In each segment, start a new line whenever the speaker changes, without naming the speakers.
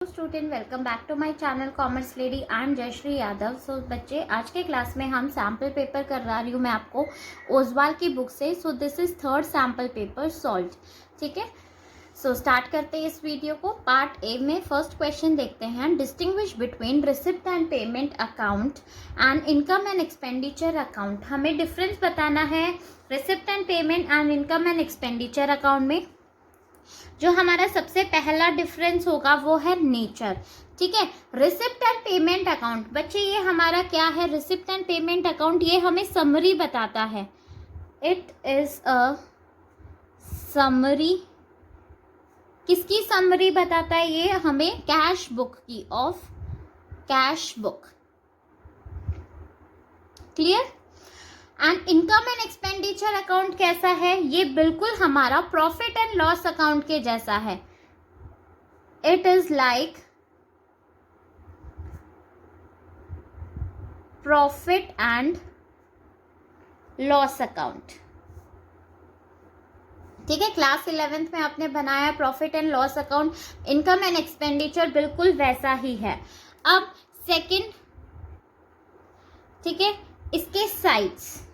Student welcome back to my channel commerce lady. I am Jayshree Yadav. So बच्चे, आज के class में हम सैम्पल पेपर करवा रही हूँ मैं आपको ओजवाल की बुक से। So this is third sample paper solved. ठीक है, सो स्टार्ट करते हैं इस वीडियो को। पार्ट ए में फर्स्ट क्वेश्चन देखते हैं। Distinguish between receipt and payment account and income and expenditure account. हमें डिफरेंस बताना है receipt and payment and income and expenditure account में। जो हमारा सबसे पहला डिफरेंस होगा वो है नेचर। ठीक है, रिसिप्ट एंड पेमेंट अकाउंट। बच्चे, ये हमारा क्या है? रिसिप्ट एंड पेमेंट अकाउंट ये हमें समरी बताता है। It is a summary. किसकी समरी बताता है? ये हमें कैश बुक की, of cash book. Clear? And income and expenditure account कैसा है? ये बिल्कुल हमारा प्रॉफिट एंड लॉस अकाउंट के जैसा है। It is like profit and loss account. ठीक है, क्लास 11th में आपने बनाया profit and loss account. Income and expenditure बिल्कुल वैसा ही है। अब सेकंड, ठीक है, इसके साइड्स।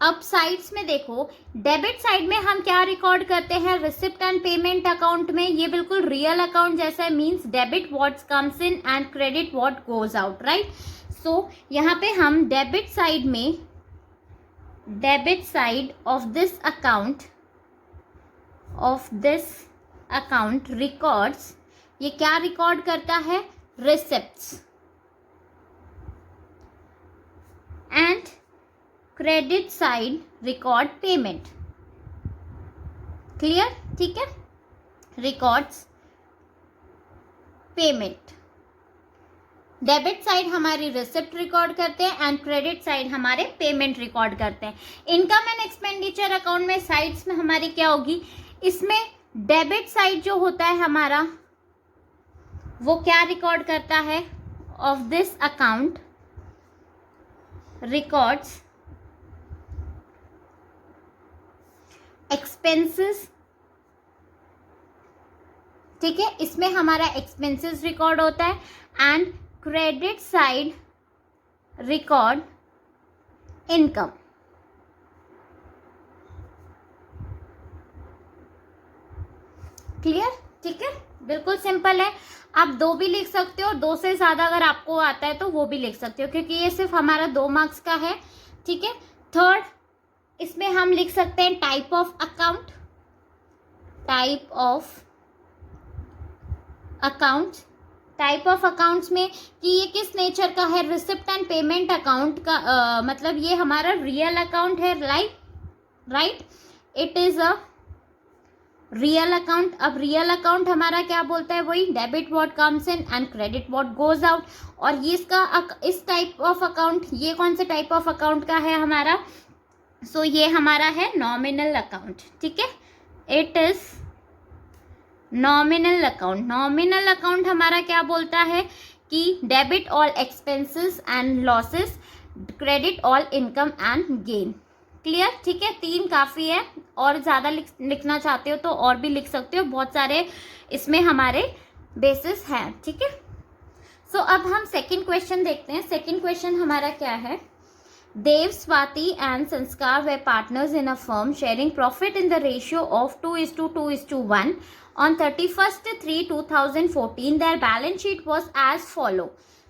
अब साइड्स में देखो, डेबिट साइड में हम क्या रिकॉर्ड करते हैं? रिसिप्ट एंड पेमेंट अकाउंट में ये बिल्कुल रियल अकाउंट जैसा है। Means debit what comes in and credit what goes out, right? So यहाँ पे हम डेबिट साइड में, debit side of this account records, ये क्या रिकॉर्ड करता है? Receipts. And credit side record payment. Clear? ठीक है, रिकॉर्ड्स पेमेंट। डेबिट साइड हमारी रिसिप्ट रिकॉर्ड करते हैं एंड क्रेडिट साइड हमारे पेमेंट रिकॉर्ड करते हैं। इनकम एंड एक्सपेंडिचर अकाउंट में साइड्स में हमारी क्या होगी? इसमें डेबिट साइड जो होता है हमारा, वो क्या रिकॉर्ड करता है? Of this account records expenses. ठीक है, इसमें हमारा एक्सपेंसेस रिकॉर्ड होता है and credit side record income. Clear? ठीक है, बिल्कुल सिंपल है। आप दो भी लिख सकते हो, दो से ज्यादा अगर आपको आता है तो वो भी लिख सकते हो, क्योंकि ये सिर्फ हमारा 2 मार्क्स का है। ठीक है, थर्ड, इसमें हम लिख सकते हैं type of account. Type of accounts, type of accounts में कि ये किस नेचर का है? रिसिप्ट एंड पेमेंट अकाउंट का मतलब ये हमारा रियल अकाउंट है, right? It is a real account. अब रियल अकाउंट हमारा क्या बोलता है? वही debit what comes in and credit what goes out. और ये इसका इस टाइप ऑफ अकाउंट, ये कौन से टाइप ऑफ अकाउंट का है हमारा? सो ये हमारा है नॉमिनल अकाउंट। ठीक है, it is nominal account. Nominal account हमारा क्या बोलता है? कि debit all expenses and losses, credit all income and gain. Clear? ठीक है, 3 काफी है। और ज्यादा लिखना चाहते हो तो और भी लिख सकते हो, बहुत सारे इसमें हमारे बेसिस हैं। ठीक है, सो अब हम सेकंड क्वेश्चन देखते हैं। सेकंड क्वेश्चन हमारा क्या है? Dev, Swati and Sanskar were partners in a firm sharing profit in the ratio of 2:2:1. On 31/3/2014, their balance sheet was as follow.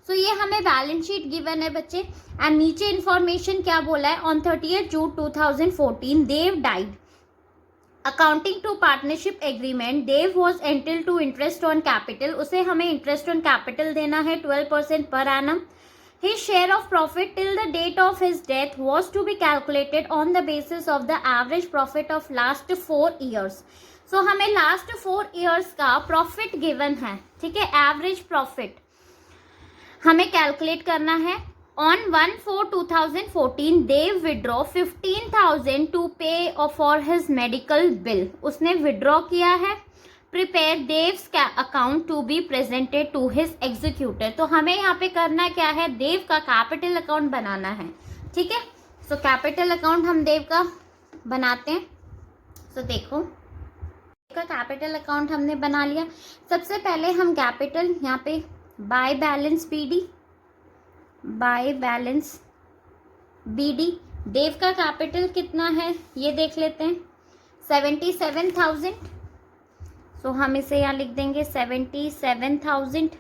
So ये हमें बैलेंस शीट गिवन है बच्चे, एंड नीचे इंफॉर्मेशन क्या बोला है? On 30th June 2014, Dev died. Accounting to partnership agreement, Dev was entitled to interest on capital. उसे हमें interest on capital देना है 12% per annum. His share of profit till the date of his death was to be calculated on the basis of the average profit of last 4 years. So हमें last 4 years का profit given है। ठीक है, average profit हमें calculate करना है। On 1/4/2014, Dev withdraw 15,000 to pay for his medical bill. उसने withdraw किया है। प्रिपेयर देव्स का account to be presented to his executor. तो हमें यहाँ पे करना क्या है? देव का कैपिटल अकाउंट बनाना है। ठीक है, सो कैपिटल अकाउंट हम देव का बनाते हैं। सो देखो, का कैपिटल अकाउंट हमने बना लिया। सबसे पहले हम कैपिटल यहाँ पे by balance BD, by balance BD. Dev का कैपिटल कितना है ये देख लेते हैं, 77,000। सो हम इसे यहाँ लिख देंगे 77,000।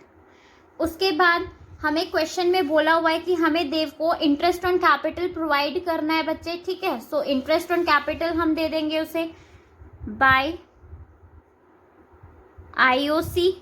उसके बाद हमें क्वेश्चन में बोला हुआ है कि हमें देव को इंटरेस्ट ऑन कैपिटल प्रोवाइड करना है बच्चे, ठीक है। सो इंटरेस्ट ऑन कैपिटल हम दे देंगे उसे बाय IOC।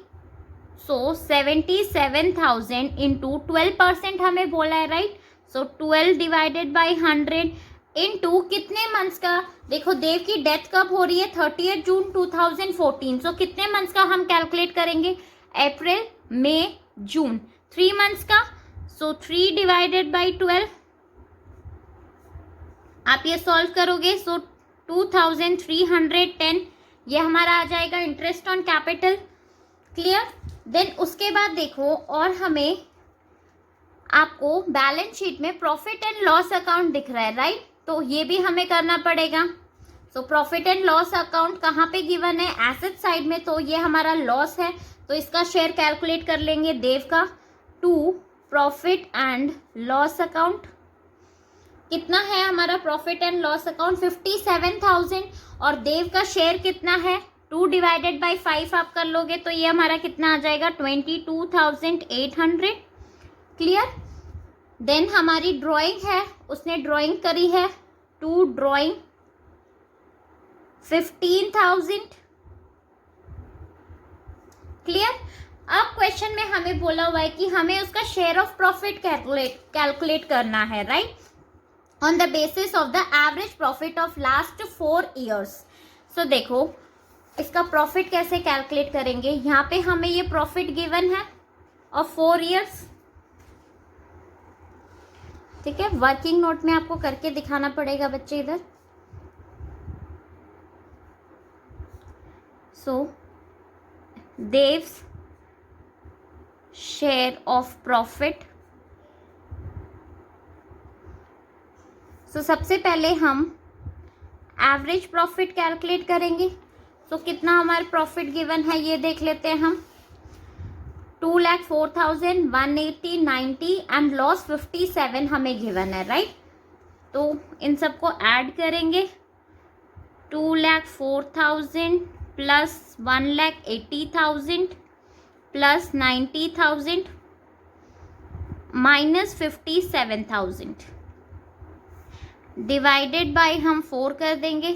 सो 77,000 इंटू 12% हमें बोला है, right. So 12 divided by 100 into कितने मंथ्स का, देखो देव की डेथ कब हो रही है, 30 जून 2014। सो कितने मंथ्स का हम कैलकुलेट करेंगे, अप्रैल मई जून, 3 मंथ्स का। सो 3 डिवाइडेड बाई 12 आप ये सॉल्व करोगे, सो 2310 ये हमारा आ जाएगा interest on capital. Clear. Then उसके बाद देखो, और हमें आपको बैलेंस शीट में प्रॉफिट एंड लॉस अकाउंट दिख रहा है, राइट। तो ये भी हमें करना पड़ेगा। So profit and loss account कहाँ पे गिवन है, एसेट साइड में। तो ये हमारा लॉस है, तो इसका शेयर कैलकुलेट कर लेंगे देव का। To profit and loss account कितना है हमारा, प्रॉफिट एंड लॉस अकाउंट 57,000, और देव का शेयर कितना है, 2 डिवाइडेड बाई 5 आप कर लोगे तो ये हमारा कितना आ जाएगा, 22,800। क्लियर। देन हमारी ड्राइंग है, उसने ड्राइंग करी है, टू ड्राइंग 15,000। क्लियर। अब क्वेश्चन में हमें बोला हुआ है कि हमें उसका शेयर ऑफ प्रॉफिट कैलकुलेट करना है, right, on the basis of the average profit of last 4 years। सो देखो इसका प्रॉफिट कैसे कैलकुलेट करेंगे, यहाँ पे हमें ये प्रॉफिट गिवन है ऑफ 4 years, ठीक है। वर्किंग नोट में आपको करके दिखाना पड़ेगा बच्चे इधर। सो देव्स शेयर ऑफ प्रॉफिट। सो सबसे पहले हम एवरेज प्रॉफिट कैलकुलेट करेंगे। सो कितना हमारा प्रॉफिट गिवन है ये देख लेते हैं हम, 2,04,000, 180, 90 एंड लॉस 57 हमें गिवन है, राइट। तो इन सबको ऐड करेंगे, 2,04,000 plus 1,80,000 plus 90,000 minus 57,000 divided by हम 4 कर देंगे।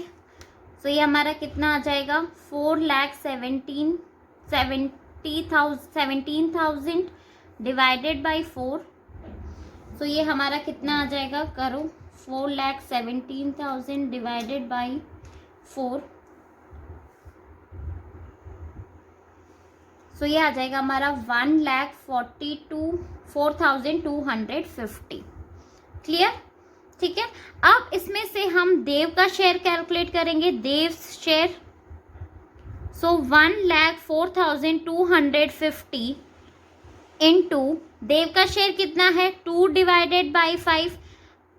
तो ये हमारा कितना आ जाएगा, 4,17,000 डिवाइडेड बाई 4। सो ये हमारा कितना आ जाएगा, करो 4,17,000 डिवाइडेड बाई 4। सो ये आ जाएगा हमारा 1,42,250। क्लियर। ठीक है। अब इसमें से हम देव का शेयर कैलकुलेट करेंगे, देव शेयर। सो 1,04,250 इंटू देव का शेयर कितना है, 2 डिवाइडेड बाई 5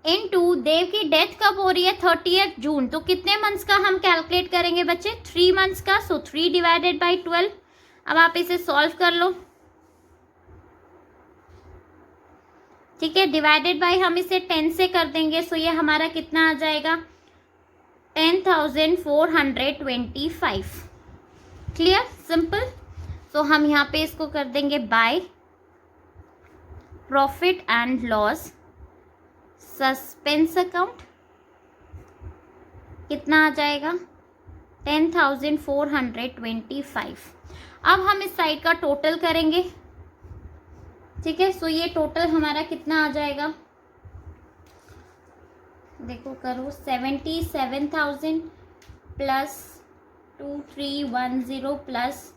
इंटू देव की डेथ कब हो रही है, 30 जून। तो कितने मंथ्स का हम कैलकुलेट करेंगे बच्चे, 3 मंथ्स का। सो 3 डिवाइडेड बाई 12। अब आप इसे सॉल्व कर लो, ठीक है। डिवाइडेड बाई हम इसे 10 से कर देंगे। सो ये हमारा कितना आ जाएगा, 10,425। Clear, simple. सो हम यहाँ पे इसको कर देंगे by profit and loss suspense account. कितना आ जाएगा, 10,425। अब हम इस साइड का टोटल करेंगे, ठीक है। सो ये टोटल हमारा कितना आ जाएगा, देखो करो, 77,000 प्लस 2310 प्लस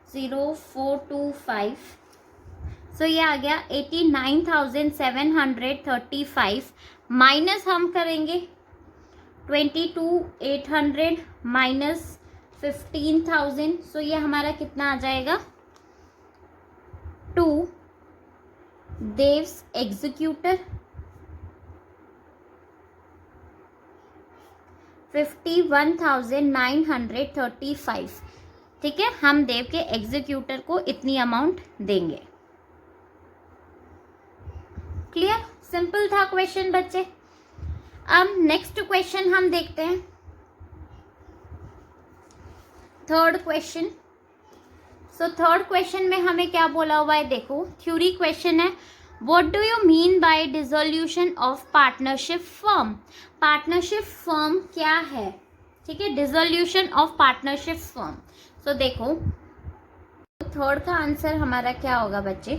0425। सो ये आ गया 89,735 माइनस हम करेंगे 22,800 माइनस 15,000। सो ये हमारा कितना आ जाएगा, 2 देव्स एग्जीक्यूटर 51,935। ठीक है, हम देव के एग्जीक्यूटर को इतनी अमाउंट देंगे। क्लियर, सिंपल था क्वेश्चन बच्चे। अब नेक्स्ट क्वेश्चन हम देखते हैं, third question. So third question में हमें क्या बोला हुआ है, देखो थ्योरी क्वेश्चन है। What do you mean by dissolution of partnership firm? Partnership firm क्या है? ठीक है, डिसोल्यूशन ऑफ पार्टनरशिप फर्म। सो देखो थर्ड का आंसर हमारा क्या होगा बच्चे?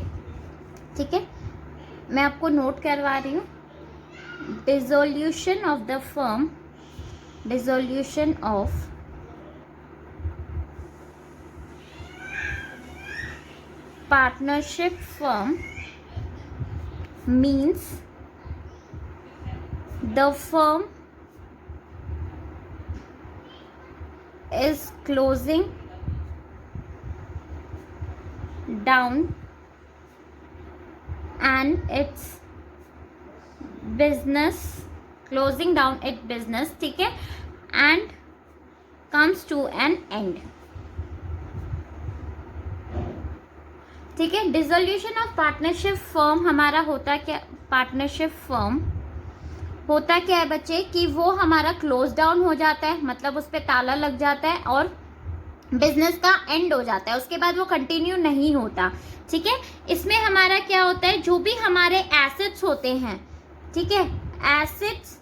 ठीक है, मैं आपको नोट करवा रही हूँ। Dissolution of the firm, dissolution of partnership firm means the firm is closing down and its business, closing down its business, ठीक है, and comes to an end। ठीक है, डिसोल्यूशन ऑफ पार्टनरशिप फर्म हमारा होता क्या? पार्टनरशिप फर्म होता क्या है बच्चे कि वो हमारा क्लोज डाउन हो जाता है, मतलब उस पर ताला लग जाता है और बिजनेस का एंड हो जाता है, उसके बाद वो कंटिन्यू नहीं होता। ठीक है, इसमें हमारा क्या होता है, जो भी हमारे एसेट्स होते हैं, ठीक है, assets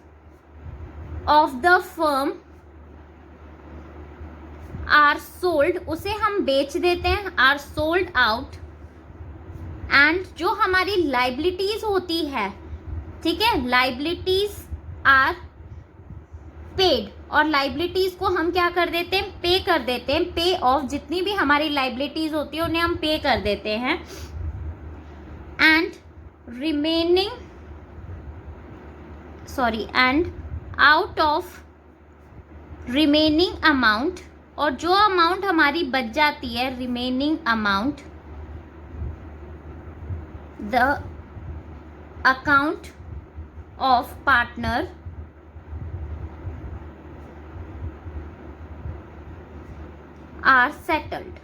of the firm are sold, उसे हम बेच देते हैं, आर सोल्ड आउट। एंड जो हमारी लाइबिलिटीज होती है, ठीक है, लाइबिलिटीज आर पेड, और लाइबिलिटीज को हम क्या कर देते हैं, पे कर देते हैं। पे ऑफ, जितनी भी हमारी लाइबिलिटीज होती है उन्हें हम पे कर देते हैं। And remaining and out of remaining amount, और जो अमाउंट हमारी बच जाती है, remaining amount, the account of partner are settled.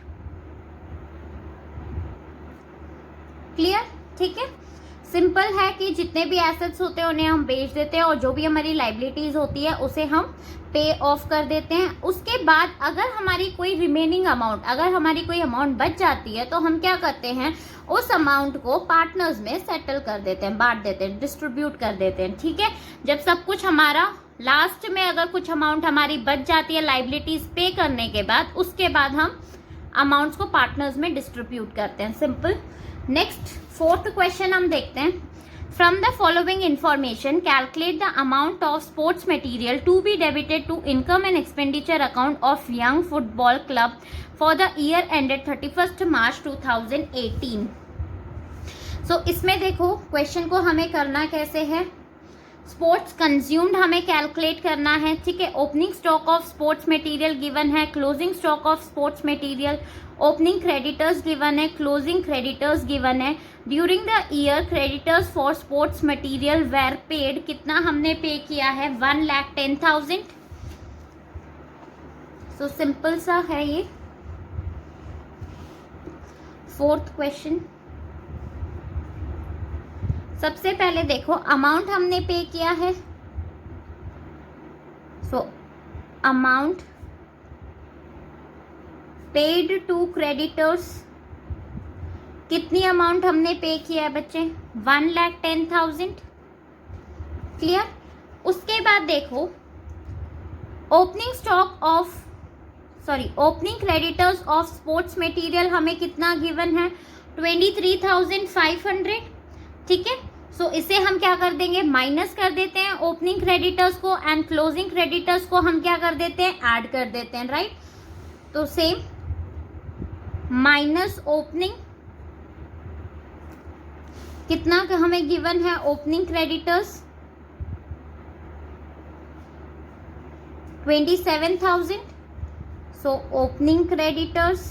Clear, ठीक है, सिंपल है कि जितने भी एसेट्स होते हैं उन्हें हम बेच देते हैं, और जो भी हमारी लाइबिलिटीज होती है उसे हम पे ऑफ कर देते हैं। उसके बाद अगर हमारी कोई रिमेनिंग अमाउंट, अगर हमारी कोई अमाउंट बच जाती है तो हम क्या करते हैं, उस अमाउंट को पार्टनर्स में सेटल कर देते हैं, बांट देते हैं, डिस्ट्रीब्यूट कर देते हैं। ठीक है, जब सब कुछ हमारा लास्ट में अगर कुछ अमाउंट हमारी बच जाती है लाइबिलिटीज पे करने के बाद, उसके बाद हम अमाउंट्स को पार्टनर्स में डिस्ट्रीब्यूट करते हैं। सिंपल। नेक्स्ट फोर्थ क्वेश्चन हम देखते हैं। From the following information calculate the amount of sports material to be debited to income and expenditure account of young football club for the year ended 31 March 2018। So इसमें देखो question को हमें करना कैसे है, स्पोर्ट्स कंज्यूम्ड हमें calculate करना है। ठीक है, opening stock of sports material given है, closing stock of sports material, opening creditors given है, क्लोजिंग क्रेडिटर्स गिवन है। During the year creditors for sports material were paid, कितना हमने पे किया है, 1,10,000। सो सिंपल सा है ये फोर्थ क्वेश्चन। सबसे पहले देखो अमाउंट हमने पे किया है, so amount paid to creditors, कितनी अमाउंट हमने पे किया है बच्चे, 1,10,000। क्लियर। उसके बाद देखो opening stock of opening creditors of sports material हमें कितना गिवन है, 23,500। ठीक है, सो इसे हम क्या कर देंगे, माइनस कर देते हैं ओपनिंग क्रेडिटर्स को, एंड क्लोजिंग क्रेडिटर्स को हम क्या कर देते हैं, ऐड कर देते हैं, राइट। तो सेम माइनस ओपनिंग, कितना हमें गिवन है opening creditors, 27,000। So opening creditors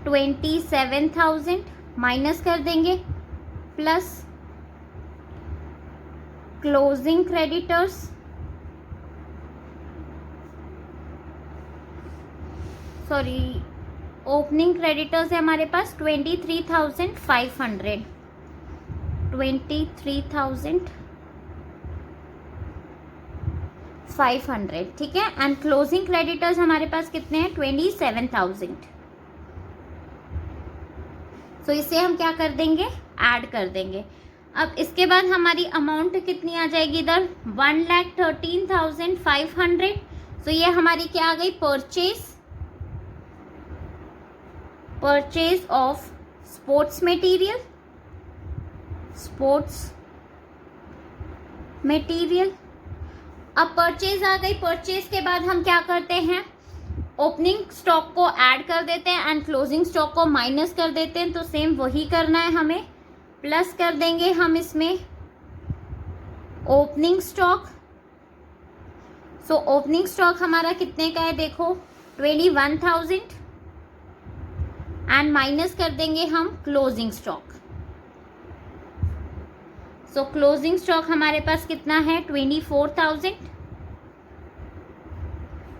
27,000 minus कर देंगे, plus closing creditors, sorry opening creditors है हमारे पास 23,500, 23,500, ठीक है। एंड क्लोजिंग क्रेडिटर्स हमारे पास कितने हैं? 27,000। तो इसे हम क्या कर देंगे? ऐड कर देंगे। अब इसके बाद हमारी अमाउंट कितनी आ जाएगी इधर? 1,13,500। तो ये हमारी क्या आ गई? Purchase of sports material. अब परचेज आ गई। परचेज के बाद हम क्या करते हैं? ओपनिंग स्टॉक को ऐड कर देते हैं एंड क्लोजिंग स्टॉक को माइनस कर देते हैं। तो सेम वही करना है हमें, प्लस कर देंगे हम इसमें opening stock. So opening stock हमारा कितने का है? देखो 21,000 एंड माइनस कर देंगे हम क्लोजिंग स्टॉक। सो क्लोजिंग स्टॉक हमारे पास कितना है? 24,000।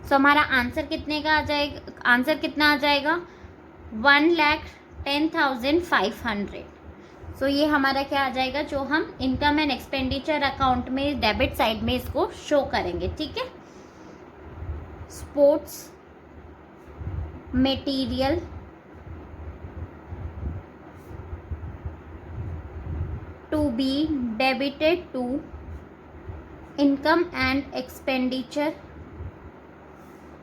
सो हमारा आंसर कितने का आ जाएगा? आंसर कितना आ जाएगा? 1,10,500। सो ये हमारा क्या आ जाएगा? जो हम इनकम एंड एक्सपेंडिचर अकाउंट में डेबिट साइड में इसको शो करेंगे, ठीक है। Sports material to be debited to income and expenditure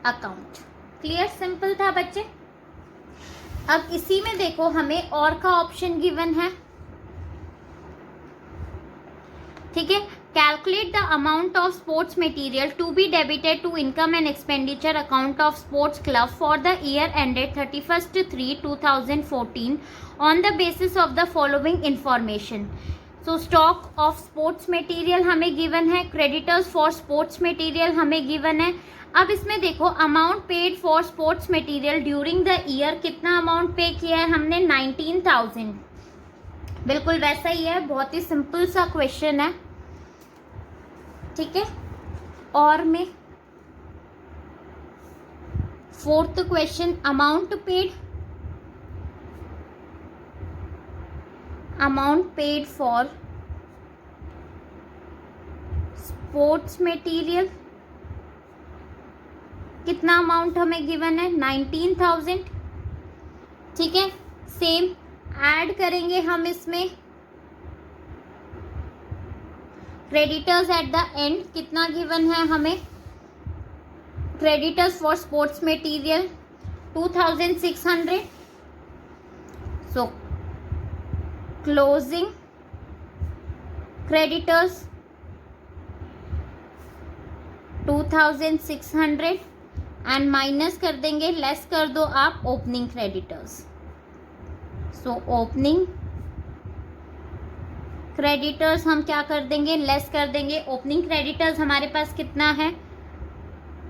account। Clear? Simple था बच्चे। अब इसी में देखो हमें और का ऑप्शन गिवन है, ठीक है। Calculate the amount of sports material to be debited to income and expenditure account of sports club for the year ended 31/3/2014 on the basis of the following information. So stock of sports material हमें given है, creditors for sports material हमें given है। अब इसमें देखो amount paid for sports material during the year, कितना amount pay किया है हमने? 19,000। बिल्कुल वैसा ही है, बहुत ही सिंपल सा क्वेश्चन है, ठीक है। और में fourth question, amount paid for sports material, कितना अमाउंट हमें गिवन है? 19,000, ठीक है। सेम ऐड करेंगे हम इसमें क्रेडिटर्स एट द एंड, कितना गिवन है हमें? Creditors for sports material 2,600। So closing creditors 2,600 and minus कर देंगे, लेस कर दो आप opening creditors. So opening creditors हम क्या कर देंगे? लेस कर देंगे। ओपनिंग क्रेडिटर्स हमारे पास कितना है?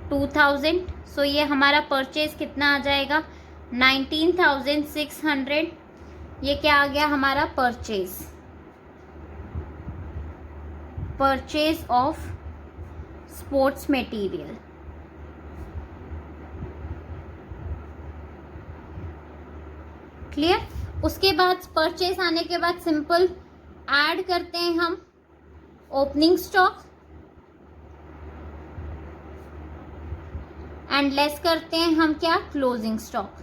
2,000। सो ये हमारा परचेज कितना आ जाएगा? 19,600। ये क्या आ गया हमारा? Purchase of sports material. Clear? उसके बाद परचेज आने के बाद सिंपल ऐड करते हैं हम ओपनिंग स्टॉक एंड लेस करते हैं हम क्या? Closing stock.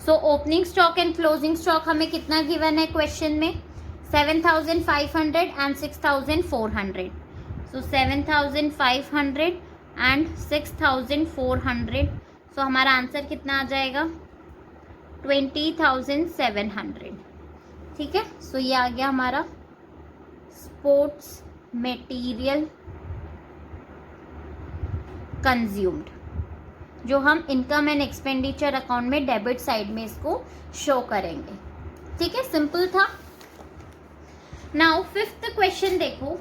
So opening stock and closing stock हमें कितना गिवन है क्वेश्चन में? 7,500 एंड 6,400। So 7,500 and 6,400। सो हमारा आंसर कितना आ जाएगा? 20,700, ठीक है। सो ये आ गया हमारा स्पोर्ट्स मटेरियल कंज्यूम्ड, जो हम इनकम एंड एक्सपेंडिचर अकाउंट में डेबिट साइड में इसको शो करेंगे, ठीक है। सिंपल था। नाउ फिफ्थ क्वेश्चन देखो,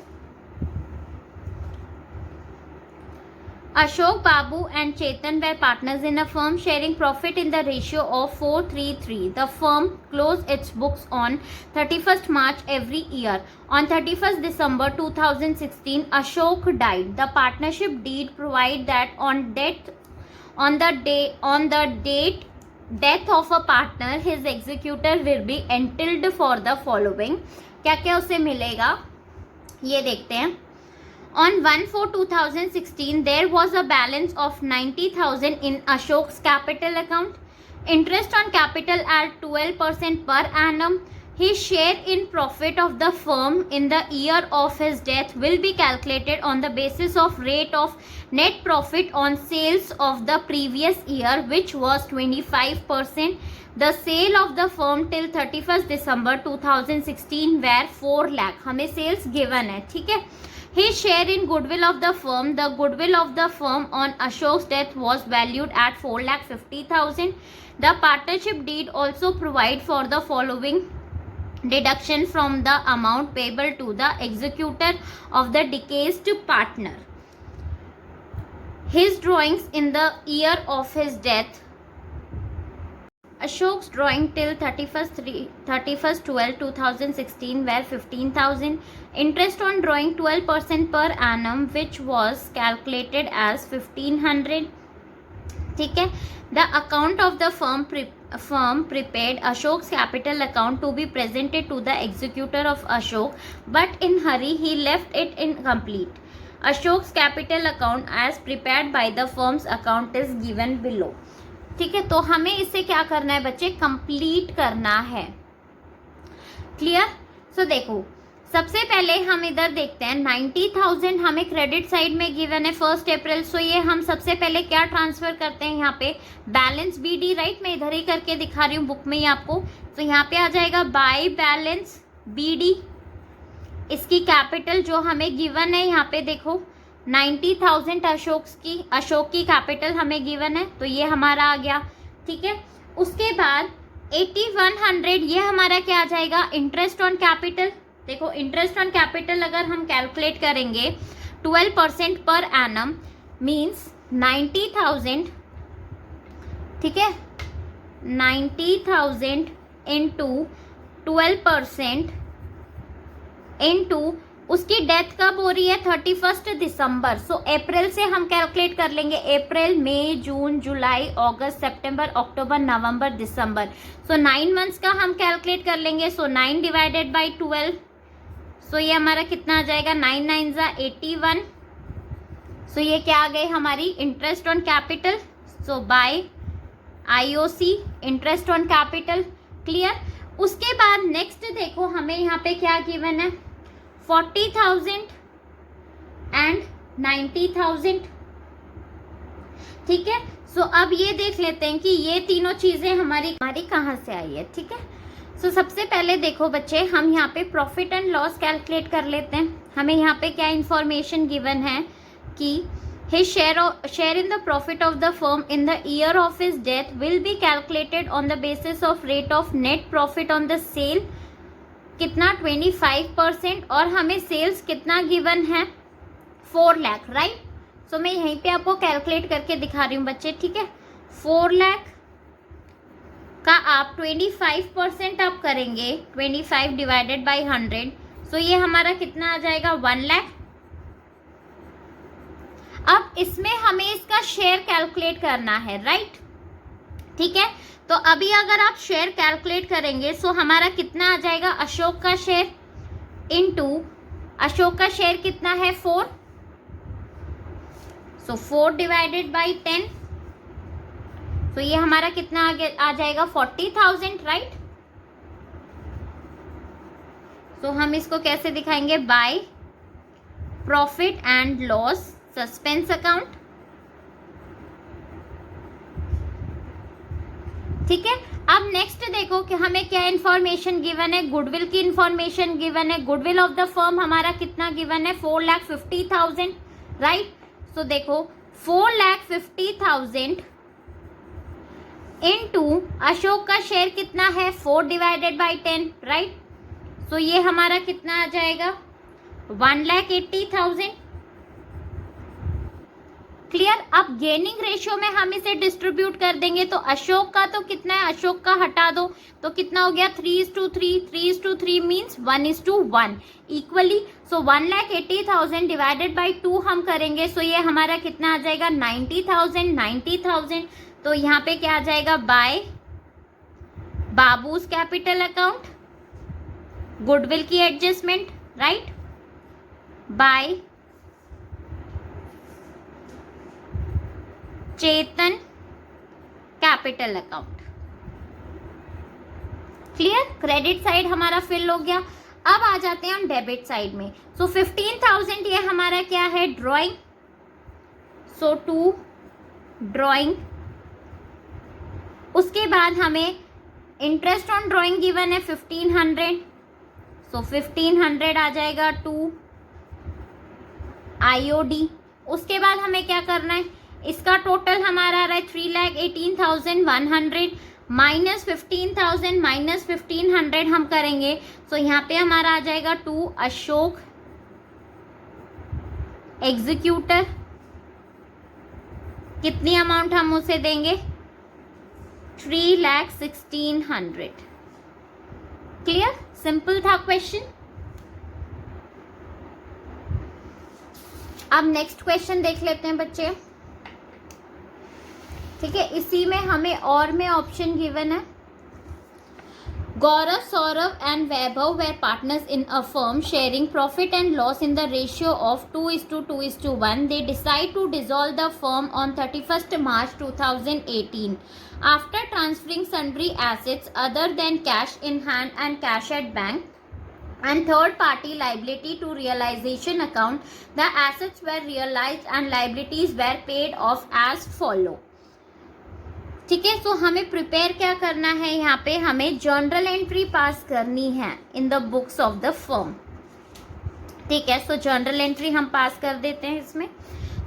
Ashok, Babu and Chetan were partners in a firm sharing profit in the ratio of 4:3:3. The firm closed its books on 31st March every year. On 31st December 2016, Ashok died. The partnership deed provides that on the date death of a partner, his executor will be entitled for the following. क्या क्या उसे मिलेगा ये देखते हैं. On 1/4/2016, there was a balance of 90,000 in Ashok's capital account. Interest on capital at 12% per annum. His share in profit of the firm in the year of his death will be calculated on the basis of rate of net profit on sales of the previous year, which was 25%. The sale of the firm till 31st December 2016 were 4 lakh. हमें sales given है, ठीक है. His share in goodwill of the firm. The goodwill of the firm on Ashok's death was valued at 4,50,000. The partnership deed also provide for the following deduction from the amount payable to the executor of the deceased partner. His drawings in the year of his death. Ashok's drawing till 31st/12/2016 were 15,000. Interest on drawing 12% per annum, which was calculated as 1,500. ठीक है. The account of the firm prepared Ashok's capital account to be presented to the executor of Ashok, but in hurry he left it incomplete. Ashok's capital account as prepared by the firm's account is given below. ठीक है. तो हमें इसे क्या करना है बच्चे, complete करना है. क्लियर. सो देखो सबसे पहले हम इधर देखते हैं 90,000 हमें क्रेडिट साइड में गिवन है 1 अप्रैल. सो ये हम सबसे पहले क्या ट्रांसफर करते हैं यहाँ पे, बैलेंस BD, राइट. मैं इधर ही करके दिखा रही हूँ बुक में ही आपको. तो यहाँ पे आ जाएगा बाय बैलेंस BD. इसकी कैपिटल जो हमें गिवन है यहाँ पे देखो 90,000 अशोक की कैपिटल हमें गिवन है, तो ये हमारा आ गया. ठीक है. उसके बाद 8100 ये हमारा क्या आ जाएगा, इंटरेस्ट ऑन कैपिटल. देखो इंटरेस्ट ऑन कैपिटल अगर हम कैलकुलेट करेंगे 12% पर एनम मीन्स 90,000. ठीक है. 90,000 इंटू 12% इंटू उसकी डेथ कब हो रही है 31st दिसंबर. सो अप्रैल से हम कैलकुलेट कर लेंगे. अप्रैल, मई, जून, जुलाई, अगस्त, सितंबर, अक्टूबर, नवंबर, दिसंबर. सो 9 मंथ्स का हम कैलकुलेट कर लेंगे. सो 9 डिवाइडेड बाई 12. सो ये हमारा कितना आ जाएगा, 9 9 जा 81. सो ये क्या आ गई हमारी interest on capital. So by IOC interest on capital. Clear. उसके बाद नेक्स्ट देखो हमें यहाँ पे क्या गिवन है, 40,000 एंड 90,000. ठीक है. सो अब ये देख लेते हैं कि ये तीनों चीजें हमारी कहाँ से आई है. ठीक है. सो सबसे पहले देखो बच्चे हम यहाँ पे प्रॉफिट एंड लॉस कैलकुलेट कर लेते हैं. हमें यहाँ पे क्या इंफॉर्मेशन गिवन है कि his share in the profit of the firm in the year of his death will be calculated on the basis of rate of net profit on the sale. कितना 25%. और हमें सेल्स कितना given है 4 lakh, right. सो मैं यहीं पे आपको calculate करके दिखा रही हूँ बच्चे. ठीक है. 4 लाख का आप 25% आप करेंगे, 25 डिवाइडेड बाई 100. सो ये हमारा कितना आ जाएगा 1 लाख. अब इसमें हमें इसका शेयर कैलकुलेट करना है, राइट. ठीक है. तो अभी अगर आप शेयर कैलकुलेट करेंगे सो हमारा कितना आ जाएगा, अशोक का शेयर इनटू अशोक का शेयर कितना है 4. सो 4 डिवाइडेड बाई 10. तो ये हमारा कितना आ जाएगा 40,000, राइट. सो हम इसको कैसे दिखाएंगे, by profit and loss suspense account. ठीक है. अब नेक्स्ट देखो कि हमें क्या इन्फॉर्मेशन गिवन है, गुडविल की इन्फॉर्मेशन गिवन है. गुडविल ऑफ द फर्म हमारा कितना गिवन है 4,50,000, राइट. सो देखो 4,50,000 इनटू अशोक का शेयर कितना है 4 डिवाइडेड बाई 10, राइट. सो ये हमारा कितना आ जाएगा 1,80,000. क्लियर। अब गेनिंग रेशियो में हम इसे डिस्ट्रीब्यूट कर देंगे, तो अशोक का तो कितना है, अशोक का हटा दो तो कितना हो गया 3:3, 3:3 means 1:1 equally. So 1,80,000 divided by 2 हम करेंगे, सो ये हमारा कितना आ जाएगा 90,000। तो यहाँ पे क्या आ जाएगा, by Babu's capital account, goodwill की adjustment, right, by Chetan capital account. Clear, credit side हमारा फिल हो गया। अब आ जाते हैं हम डेबिट साइड में। सो 15,000 ये हमारा क्या है, ड्राइंग, सो टू ड्राइंग। उसके बाद हमें इंटरेस्ट ऑन ड्राइंग गिवन है 1500, सो 1500 आ जाएगा टू आईओडी। उसके बाद हमें क्या करना है, इसका टोटल हमारा आ रहा है 3,18,100 माइनस 15,000 माइनस 1500 हम करेंगे, सो यहाँ पे हमारा आ जाएगा टू अशोक एग्जीक्यूटर। कितनी अमाउंट हम उसे देंगे, 3,16,000। क्लियर, सिंपल था क्वेश्चन। अब नेक्स्ट क्वेश्चन देख लेते हैं बच्चे। ठीक है, इसी में हमें और में ऑप्शन गिवन है। Gaurav, Saurabh and Vaibhav were partners in a firm sharing profit and loss in the ratio of 2:2:1. They decide to dissolve the firm on 31st March 2018 after transferring sundry assets other than cash in hand and cash at bank and third party liability to realization account. The assets were realized and liabilities were paid off as follow. ठीक है, सो हमें prepare क्या करना है, यहाँ पे हमें journal entry पास करनी है in the books of the firm. ठीक है, सो जर्नल एंट्री हम पास कर देते हैं इसमें।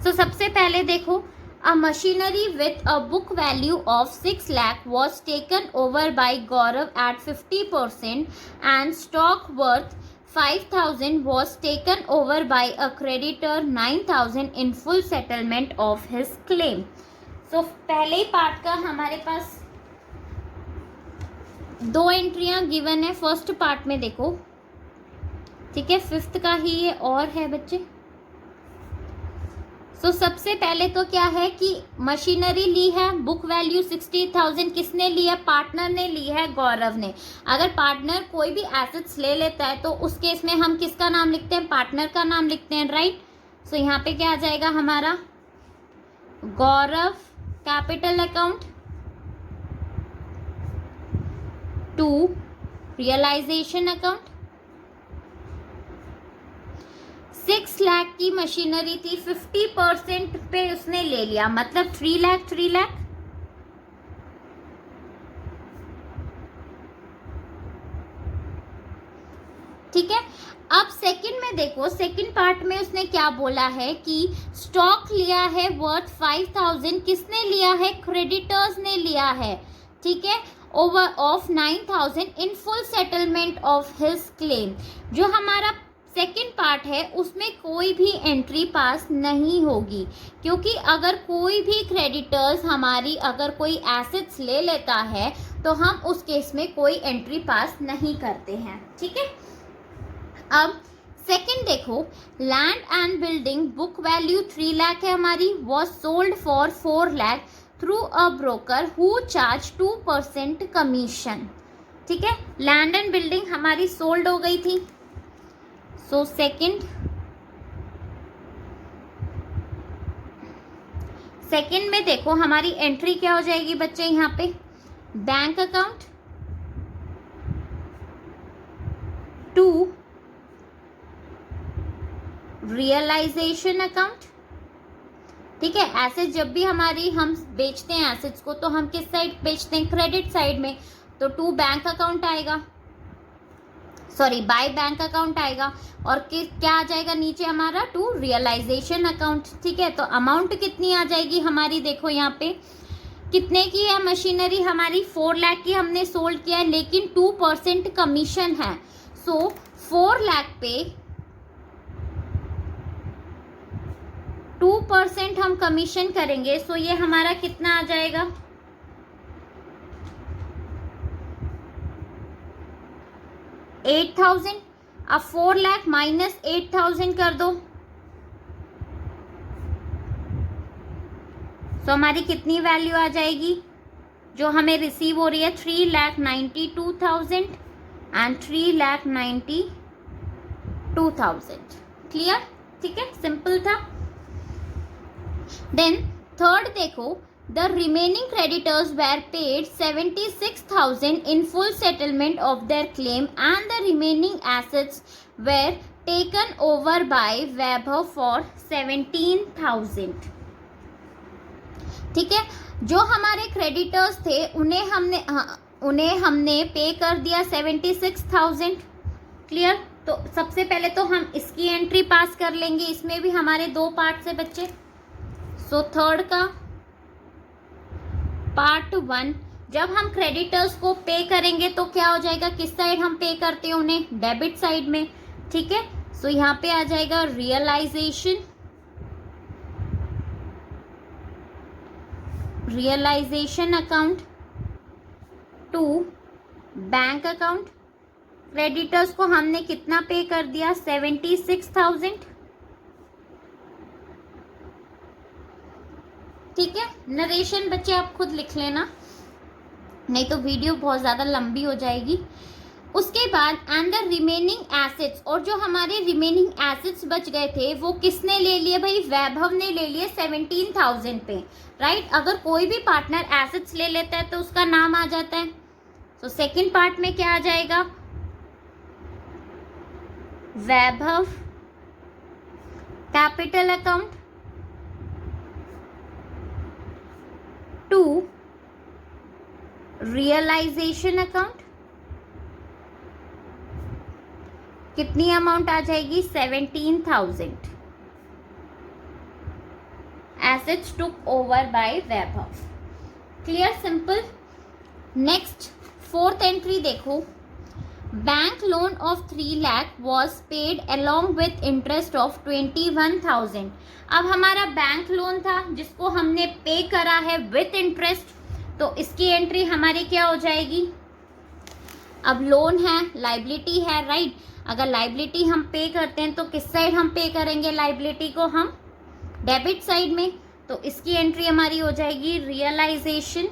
सो सबसे पहले देखो, a machinery with a book value of 6 lakh was taken over by Gaurav at 50% and stock worth 5,000 was taken over by a creditor 9,000 in full settlement of his claim. So पहले ही पार्ट का हमारे पास 2 एंट्रियां गिवन है फर्स्ट पार्ट में, देखो। ठीक है, फिफ्थ का ही ये और है बच्चे। सो सबसे पहले तो क्या है कि मशीनरी ली है, बुक वैल्यू 60,000 किसने ली है, पार्टनर ने ली है, गौरव ने। अगर पार्टनर कोई भी एसेट्स ले लेता है तो उस केस में हम किसका नाम लिखते हैं, पार्टनर का नाम लिखते हैं, राइट। सो यहाँ पे क्या आ जाएगा हमारा, Gaurav capital account to realisation account. 6 lakh की मशीनरी थी, 50% पे उसने ले लिया, मतलब 3 लाख 3 लाख। ठीक है, अब सेकंड में देखो, सेकंड पार्ट में उसने क्या बोला है कि स्टॉक लिया है वर्थ 5,000, किसने लिया है, क्रेडिटर्स ने लिया है। ठीक है, over of 9,000 in full settlement of his claim. जो हमारा सेकंड पार्ट है उसमें कोई भी एंट्री पास नहीं होगी, क्योंकि अगर कोई भी क्रेडिटर्स हमारी अगर कोई एसेट्स ले लेता है तो हम उस केस में कोई एंट्री पास नहीं करते हैं। ठीक है, अब सेकंड देखो, land and building book value 3 lakh है हमारी, was sold for 4 lakh through a broker who charge 2% commission. ठीक है, लैंड एंड बिल्डिंग हमारी सोल्ड हो गई थी। सो सेकंड में देखो हमारी एंट्री क्या हो जाएगी बच्चे, यहाँ पे bank account to realisation account. ठीक है, एसेट जब भी हमारी हम बेचते हैं एसेट्स को तो हम किस साइड बेचते हैं, क्रेडिट साइड में, तो टू बैंक अकाउंट आएगा, सॉरी बाय बैंक अकाउंट आएगा, और क्या आ जाएगा नीचे हमारा, टू रियलाइजेशन अकाउंट। ठीक है, तो अमाउंट कितनी आ जाएगी हमारी, देखो यहाँ पे कितने की है मशीनरी हमारी, 4 लाख की हमने सोल्ड किया है, लेकिन 2% कमीशन है। सो 4 लाख पे 2% हम कमीशन करेंगे, सो ये हमारा कितना आ जाएगा, 8,000। अब 4 लाख माइनस 8,000 कर दो, सो हमारी कितनी वैल्यू आ जाएगी जो हमें रिसीव हो रही है, 3,92,000 एंड 3,92,000। क्लियर? ठीक है, सिंपल था। देन थर्ड देखो, the remaining creditors were paid 76,000 in full settlement of their claim and the remaining assets where taken over by Vaibhav for 17,000। ठीक है, जो हमारे क्रेडिटर्स थे उन्हें हमने पे कर दिया 76,000। क्लियर? तो सबसे पहले तो हम इसकी एंट्री पास कर लेंगे, इसमें भी हमारे 2 पार्ट से बच्चे। सो थर्ड का पार्ट 1, जब हम क्रेडिटर्स को पे करेंगे तो क्या हो जाएगा, किस साइड हम पे करते हैं उन्हें, डेबिट साइड में। ठीक है, सो यहाँ पे आ जाएगा realisation account to bank account. Creditors को हमने कितना पे कर दिया, 76,000। ठीक है, नरेशन बच्चे आप खुद लिख लेना, नहीं तो वीडियो बहुत ज़्यादा लंबी हो जाएगी। उसके बाद एंड द रिमेनिंग एसेट्स, और जो हमारे रिमेनिंग एसेट्स बच गए थे वो किसने ले लिए भाई, वैभव ने ले लिए 17,000 पे। राइट? अगर कोई भी पार्टनर एसेट्स ले लेता है तो उसका नाम आ जाता है। तो सेकंड पार्ट में क्या आ जाएगा, Vaibhav capital account to realisation account. कितनी अमाउंट आ जाएगी, 17,000 assets took over by Vaibhav. Clear? Simple. Next fourth entry देखो, bank loan of 3 lakh was paid along with interest of 21,000। अब हमारा बैंक लोन था जिसको हमने पे करा है विथ इंटरेस्ट, तो इसकी एंट्री हमारी क्या हो जाएगी, अब लोन है, लाइबिलिटी है, राइट? अगर लाइबिलिटी हम पे करते हैं तो किस साइड हम पे करेंगे लाइबिलिटी को, हम डेबिट साइड में। तो इसकी एंट्री हमारी हो जाएगी realisation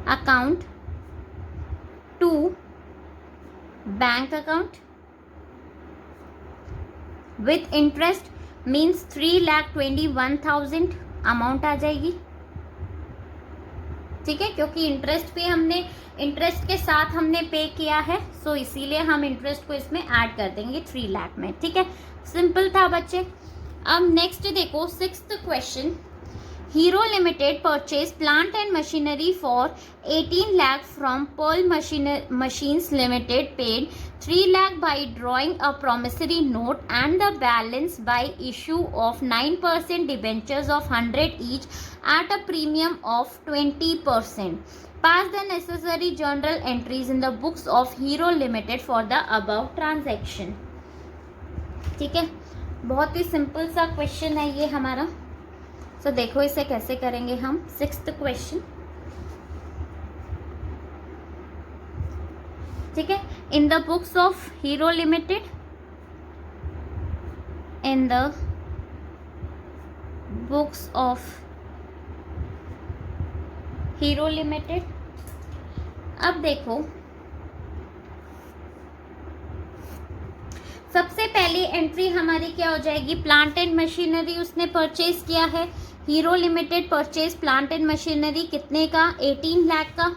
account to bank account with interest, means 3,21,000 amount आ जाएगी। ठीक है, क्योंकि इंटरेस्ट पे हमने, इंटरेस्ट के साथ हमने पे किया है, सो इसीलिए हम इंटरेस्ट को इसमें ऐड कर देंगे 3 लाख में। ठीक है, सिंपल था बच्चे। अब नेक्स्ट देखो 6th question, Hero limited purchase plant and machinery for 18 lakh from Pearl machines limited, paid 3 lakh by drawing a promissory note and the balance by issue of 9% debentures of 100 each at a premium of 20%. Pass the necessary journal entries in the books of Hero Limited for the above transaction. ठीक है, बहुत ही simple सा question है ये हमारा। सो देखो इसे कैसे करेंगे हम। 6th क्वेश्चन, ठीक है, in the books of Hero limited, in the books of Hero limited. अब देखो सबसे पहली एंट्री हमारी क्या हो जाएगी, प्लांट एंड मशीनरी उसने परचेज किया है, Hero limited purchase plant and machinery कितने का, 18 लाख का।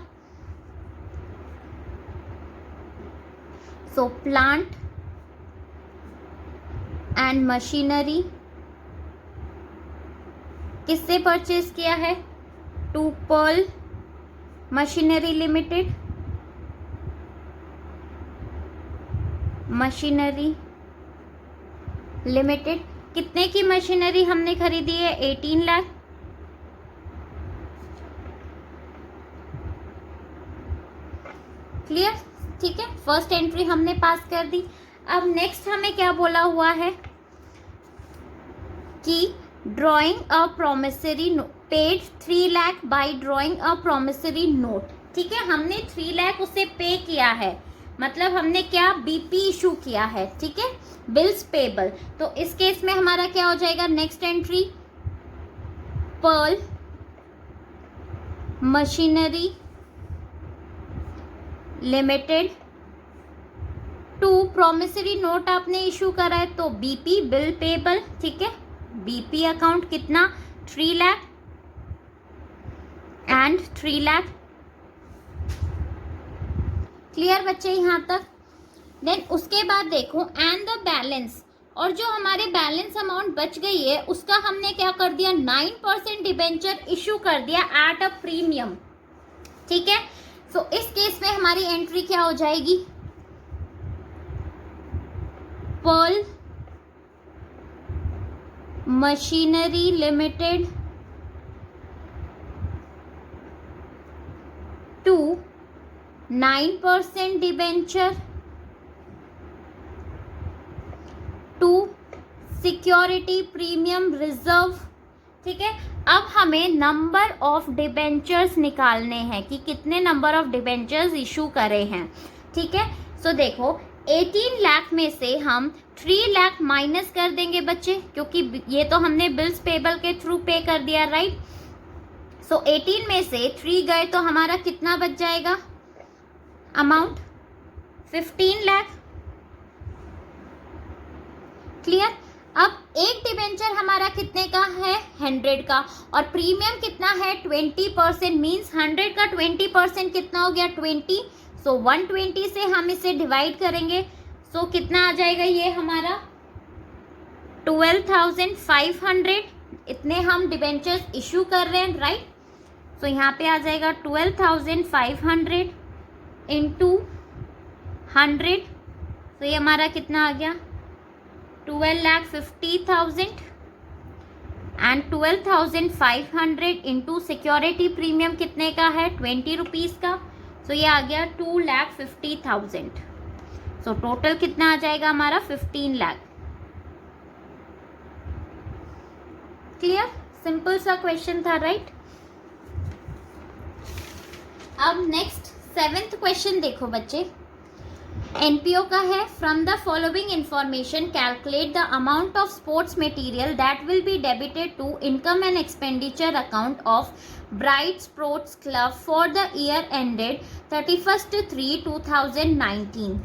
सो प्लांट एंड मशीनरी किससे परचेज किया है, to Pearl machinery limited, machinery limited. कितने की मशीनरी हमने खरीदी है, 18 लाख। क्लियर? ठीक है, फर्स्ट एंट्री हमने पास कर दी। अब नेक्स्ट हमें क्या बोला हुआ है, कि drawing a promissory paid 3 lakh bye drawing a promissory note. ठीक है, हमने 3 लाख उसे पे किया है, मतलब हमने क्या बीपी इशू किया है। ठीक है, बिल्स पेबल। तो इस केस में हमारा क्या हो जाएगा, next entry Pearl machinery limited to promissory note आपने इशू करा है तो बीपी बिल पेबल। ठीक है, बीपी अकाउंट कितना 3 लाख एंड 3 लाख। क्लियर बच्चे यहाँ तक। देन उसके बाद देखो एंड द बैलेंस, और जो हमारे बैलेंस अमाउंट बच गई है उसका हमने क्या कर दिया 9% डिबेंचर इशू कर दिया एट अ प्रीमियम। ठीक है, सो इस केस में हमारी एंट्री क्या हो जाएगी, Pearl machinery limited to 9% debenture to security premium reserve. ठीक है, अब हमें नंबर ऑफ डिबेंचर्स निकालने हैं कि कितने नंबर ऑफ डिबेंचर्स इशू करे हैं। ठीक है, सो देखो 18 लाख में से हम 3 लाख माइनस कर देंगे बच्चे, क्योंकि ये तो हमने बिल्स पेबल के थ्रू पे कर दिया, राइट। सो 18 में से 3 गए तो हमारा कितना बच जाएगा अमाउंट 15 लाख। क्लियर। अब एक डिबेंचर हमारा कितने का है 100 का, और प्रीमियम कितना है 20%, मीन्स 100 का 20% कितना हो गया 20। सो 120 से हम इसे डिवाइड करेंगे, सो कितना आ जाएगा ये हमारा 12,500। इतने हम डिबेंचर्स इशू कर रहे हैं, राइट। सो यहाँ पे आ जाएगा 12,500 इंटू 100, तो ये हमारा कितना आ गया 12,50,000 एंड 12,500 इंटू सिक्योरिटी प्रीमियम कितने का है 20 रुपीज़ का, सो ये आ गया 2,50,000। सो टोटल कितना आ जाएगा हमारा 15 लाख। क्लियर, सिंपल सा क्वेश्चन था, राइट। अब नेक्स्ट 7th क्वेश्चन देखो बच्चे, एनपीओ का है। From the following information calculate the amount of sports material that will be debited to income and expenditure account of bright sports club for the year ended 31/3/2019।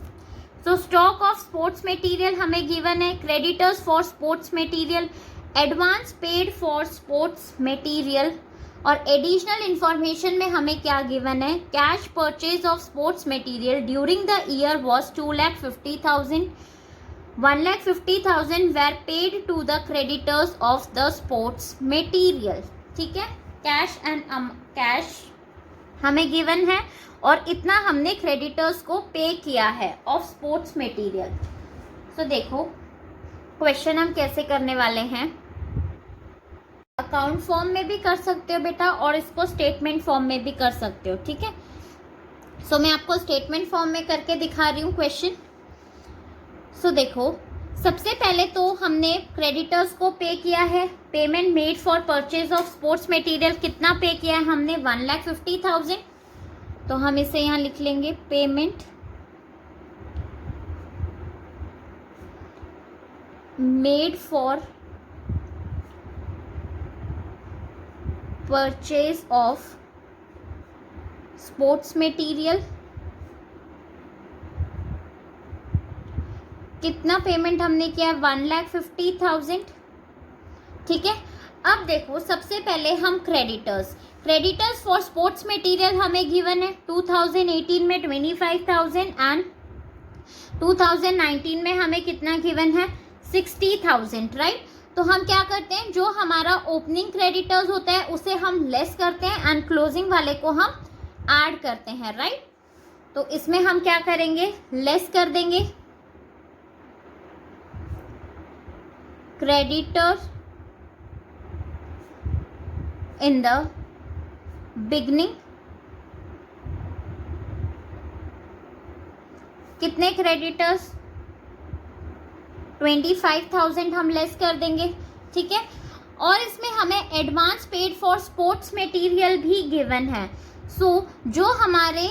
So stock of sports material हमें given है, creditors for sports material, advance paid for sports material, और additional information में हमें क्या given है, cash purchase of sports material during the year was 2,50,000, 1,50,000 were paid to the creditors of the sports material. ठीक है, cash हमें given है और इतना हमने क्रेडिटर्स को पे किया है ऑफ स्पोर्ट्स मटेरियल। सो देखो क्वेश्चन हम कैसे करने वाले हैं, अकाउंट फॉर्म में भी कर सकते हो बेटा और इसको स्टेटमेंट फॉर्म में भी कर सकते हो। ठीक है, सो मैं आपको स्टेटमेंट फॉर्म में करके दिखा रही हूँ क्वेश्चन। सो देखो सबसे पहले तो हमने क्रेडिटर्स को पे किया है, payment made for purchase of sports material कितना पे किया है हमने 1,50,000, तो हम इसे यहाँ लिख लेंगे payment made for purchase of sports material. कितना पेमेंट हमने किया 1,50,000। ठीक है, अब देखो सबसे पहले हम क्रेडिटर्स फॉर स्पोर्ट्स मटेरियल हमें गिवन है 2018 में 25,000 एंड 2019 में हमें कितना गिवन है 60,000, राइट। तो हम क्या करते हैं, जो हमारा ओपनिंग क्रेडिटर्स होता है उसे हम लेस करते हैं एंड क्लोजिंग वाले को हम ऐड करते हैं, राइट। तो इसमें हम क्या करेंगे, लेस कर देंगे क्रेडिटर इन द बिगनिंग। कितने क्रेडिटर्स 25,000 हम लेस कर देंगे, ठीक है। और इसमें हमें advance paid for sports material भी गिवन है। सो जो हमारे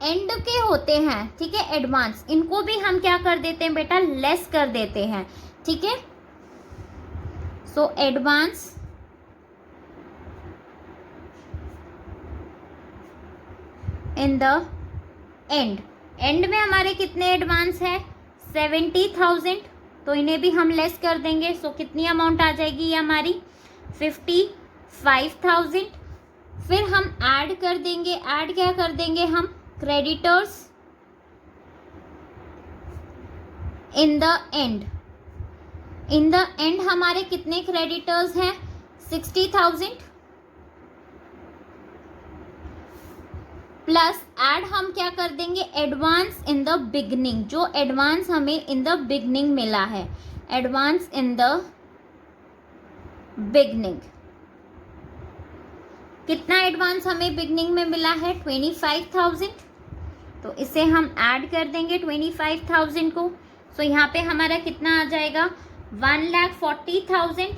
एंड के होते हैं, ठीक है, एडवांस, इनको भी हम क्या कर देते हैं बेटा, लेस कर देते हैं, ठीक है। So advance in the end में हमारे कितने एडवांस है, 70,000, तो इन्हें भी हम लेस कर देंगे। सो कितनी अमाउंट आ जाएगी ये हमारी, 55,000। फिर हम ऐड कर देंगे, ऐड क्या कर देंगे हम, क्रेडिटर्स इन द एंड हमारे कितने क्रेडिटर्स हैं, 60,000 प्लस ऐड हम क्या कर देंगे, एडवांस इन द बिगनिंग, जो एडवांस हमें इन द बिगनिंग मिला है, एडवांस इन द बिगनिंग। कितना एडवांस हमें बिगनिंग में मिला है, 25,000, तो इसे हम ऐड कर देंगे 25,000 को। सो यहाँ पे हमारा कितना आ जाएगा, 1,40,000,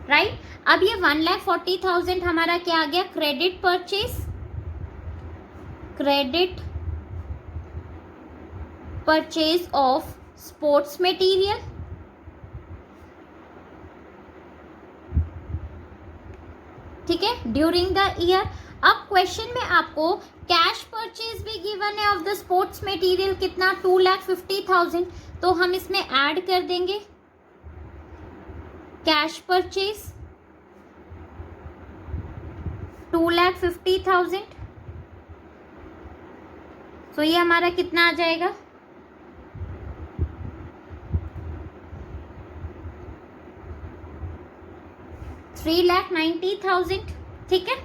राइट। अब ये 1,40,000 हमारा क्या आ गया, credit purchase of sports material, ठीक है, ड्यूरिंग द ईयर। अब क्वेश्चन में आपको कैश परचेज भी गिवन है ऑफ द स्पोर्ट्स मटेरियल, कितना, 2,50,000, तो हम इसमें ऐड कर देंगे कैश परचेज 2,50,000। तो ये हमारा कितना आ जाएगा, 3,90,000, ठीक है।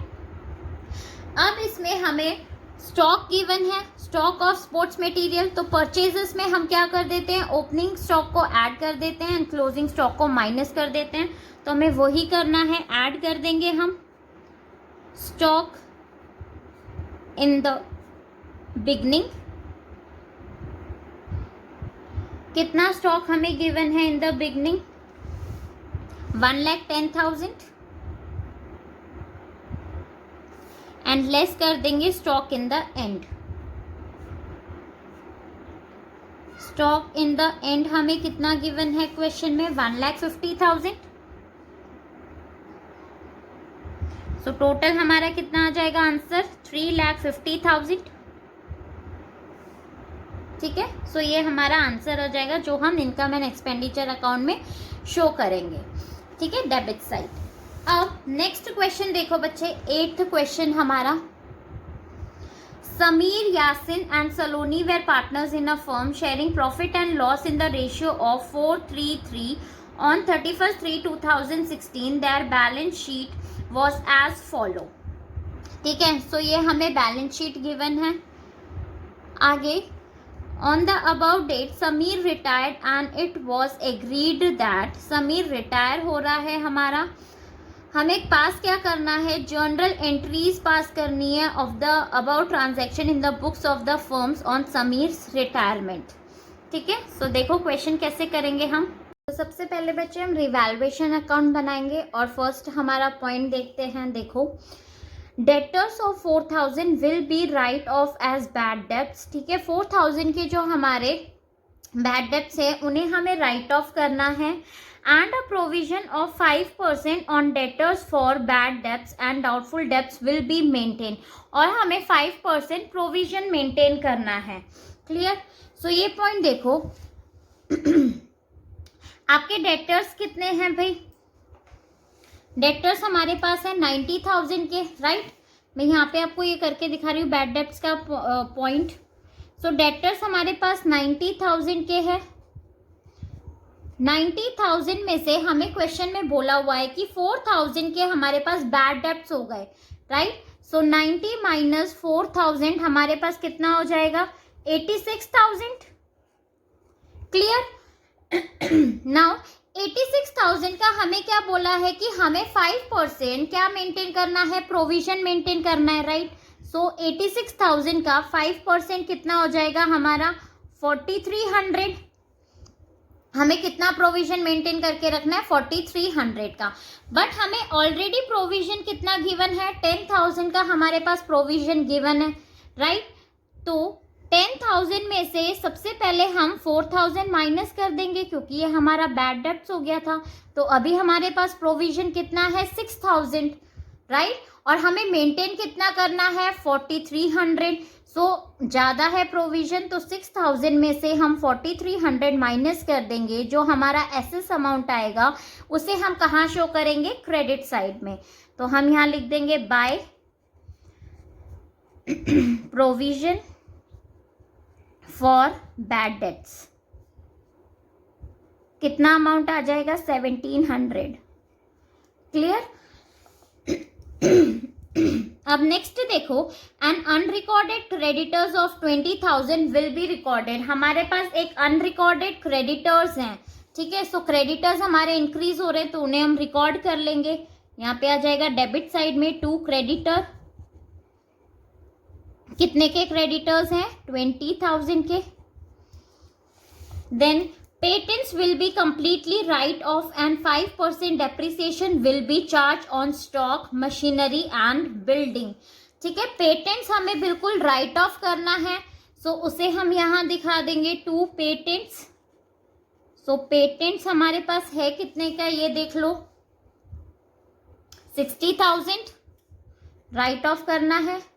अब इसमें हमें स्टॉक गिवन है, स्टॉक ऑफ स्पोर्ट्स मटेरियल, तो परचेजेस में हम क्या कर देते हैं, ओपनिंग स्टॉक को ऐड कर देते हैं, क्लोजिंग स्टॉक को माइनस कर देते हैं। तो हमें वही करना है, ऐड कर देंगे हम स्टॉक इन द बिगनिंग। कितना स्टॉक हमें गिवन है in the beginning, 1,10,000, and less कर देंगे stock in the end. Stock in the end हमें कितना गिवन है क्वेश्चन में, 1,50,000। सो टोटल हमारा कितना आ जाएगा आंसर, 3,50,000, ठीक है। सो ये हमारा आंसर हो जाएगा जो हम इनकम एंड एक्सपेंडिचर अकाउंट में शो करेंगे, ठीक है, डेबिट साइड। अब नेक्स्ट क्वेश्चन देखो बच्चे, 8th क्वेश्चन हमारा, Sameer, Yasin and Saloni were partners in a firm sharing profit and loss in the ratio of 4:3 on 31/3/2016। Their balance sheet was as follow, ठीक है। सो ये हमें बैलेंस शीट गिवन है। आगे, on the above date Sameer retired and it was agreed that Sameer retire हो रहा है हमारा, हमें पास क्या करना है, जर्नल एंट्रीज पास करनी है of the about transaction in the books of the firms on Sameer's retirement, ठीक है। सो देखो क्वेश्चन कैसे करेंगे हम। तो सबसे पहले बच्चे हम रिवैल्यूएशन अकाउंट बनाएंगे और फर्स्ट हमारा पॉइंट देखते हैं। देखो, debtors of 4,000 will be write off as bad debts, ठीक है। 4,000 के जो हमारे बैड डेब्ट्स है उन्हें हमें राइट ऑफ करना है, and a provision of 5% on debtors for bad debts and doubtful debts will be maintain, और हमें 5% प्रोविजन मेंटेन करना है, क्लियर। सो ये पॉइंट देखो, आपके डेटर्स कितने हैं भाई, डेटर्स हमारे पास है 90,000 के, राइट। मैं यहाँ पे आपको ये करके दिखा रही हूँ बैड डेब्ट्स का पॉइंट। सो डेटर्स हमारे पास 90,000 के है। 90,000 में से हमें क्वेश्चन में बोला हुआ है कि 4,000 के हमारे पास बैड डेब्ट्स हो गए, राइट। सो 90 माइनस 4,000 हमारे पास कितना हो जाएगा, 86,000, क्लियर। नाउ 86,000 का हमें क्या बोला है कि हमें 5% क्या मेंटेन करना है, प्रोविजन मेंटेन करना है, राइट। सो 86,000 का 5% कितना हो जाएगा हमारा, 4,300, हमें कितना प्रोविजन मेंटेन करके रखना है 4300 का, बट हमें ऑलरेडी प्रोविजन कितना गिवन है 10,000 का हमारे पास प्रोविजन गिवन है, राइट। तो 10,000 में से सबसे पहले हम 4,000 माइनस कर देंगे क्योंकि ये हमारा बैड डेब्ट्स हो गया था। तो अभी हमारे पास प्रोविजन कितना है 6,000, राइट। और हमें मेंटेन कितना करना है 4300। सो ज़्यादा है प्रोविजन, तो 6,000 में से हम 4300 माइनस कर देंगे। जो हमारा एसेस अमाउंट आएगा उसे हम कहाँ शो करेंगे, क्रेडिट साइड में। तो हम यहाँ लिख देंगे by provision for bad debts. कितना अमाउंट आ जाएगा 1700। क्लियर। अब नेक्स्ट देखो, an unrecorded creditors of 20,000 will be recorded. हमारे पास एक अनरिकॉर्डेड क्रेडिटर्स हैं, ठीक है। सो क्रेडिटर्स हमारे इंक्रीज हो रहे हैं तो उन्हें हम रिकॉर्ड कर लेंगे। यहाँ पे आ जाएगा डेबिट साइड में 2 क्रेडिटर। कितने के क्रेडिटर्स हैं 20,000 के। Then patents will be completely write off and 5% depreciation will be charged on stock, machinery and building। ठीक है, पेटेंट्स हमें बिल्कुल राइट ऑफ करना है। सो उसे हम यहाँ दिखा देंगे 2 पेटेंट्स। सो पेटेंट्स हमारे पास है कितने का ये देख लो 60,000 राइट ऑफ करना है।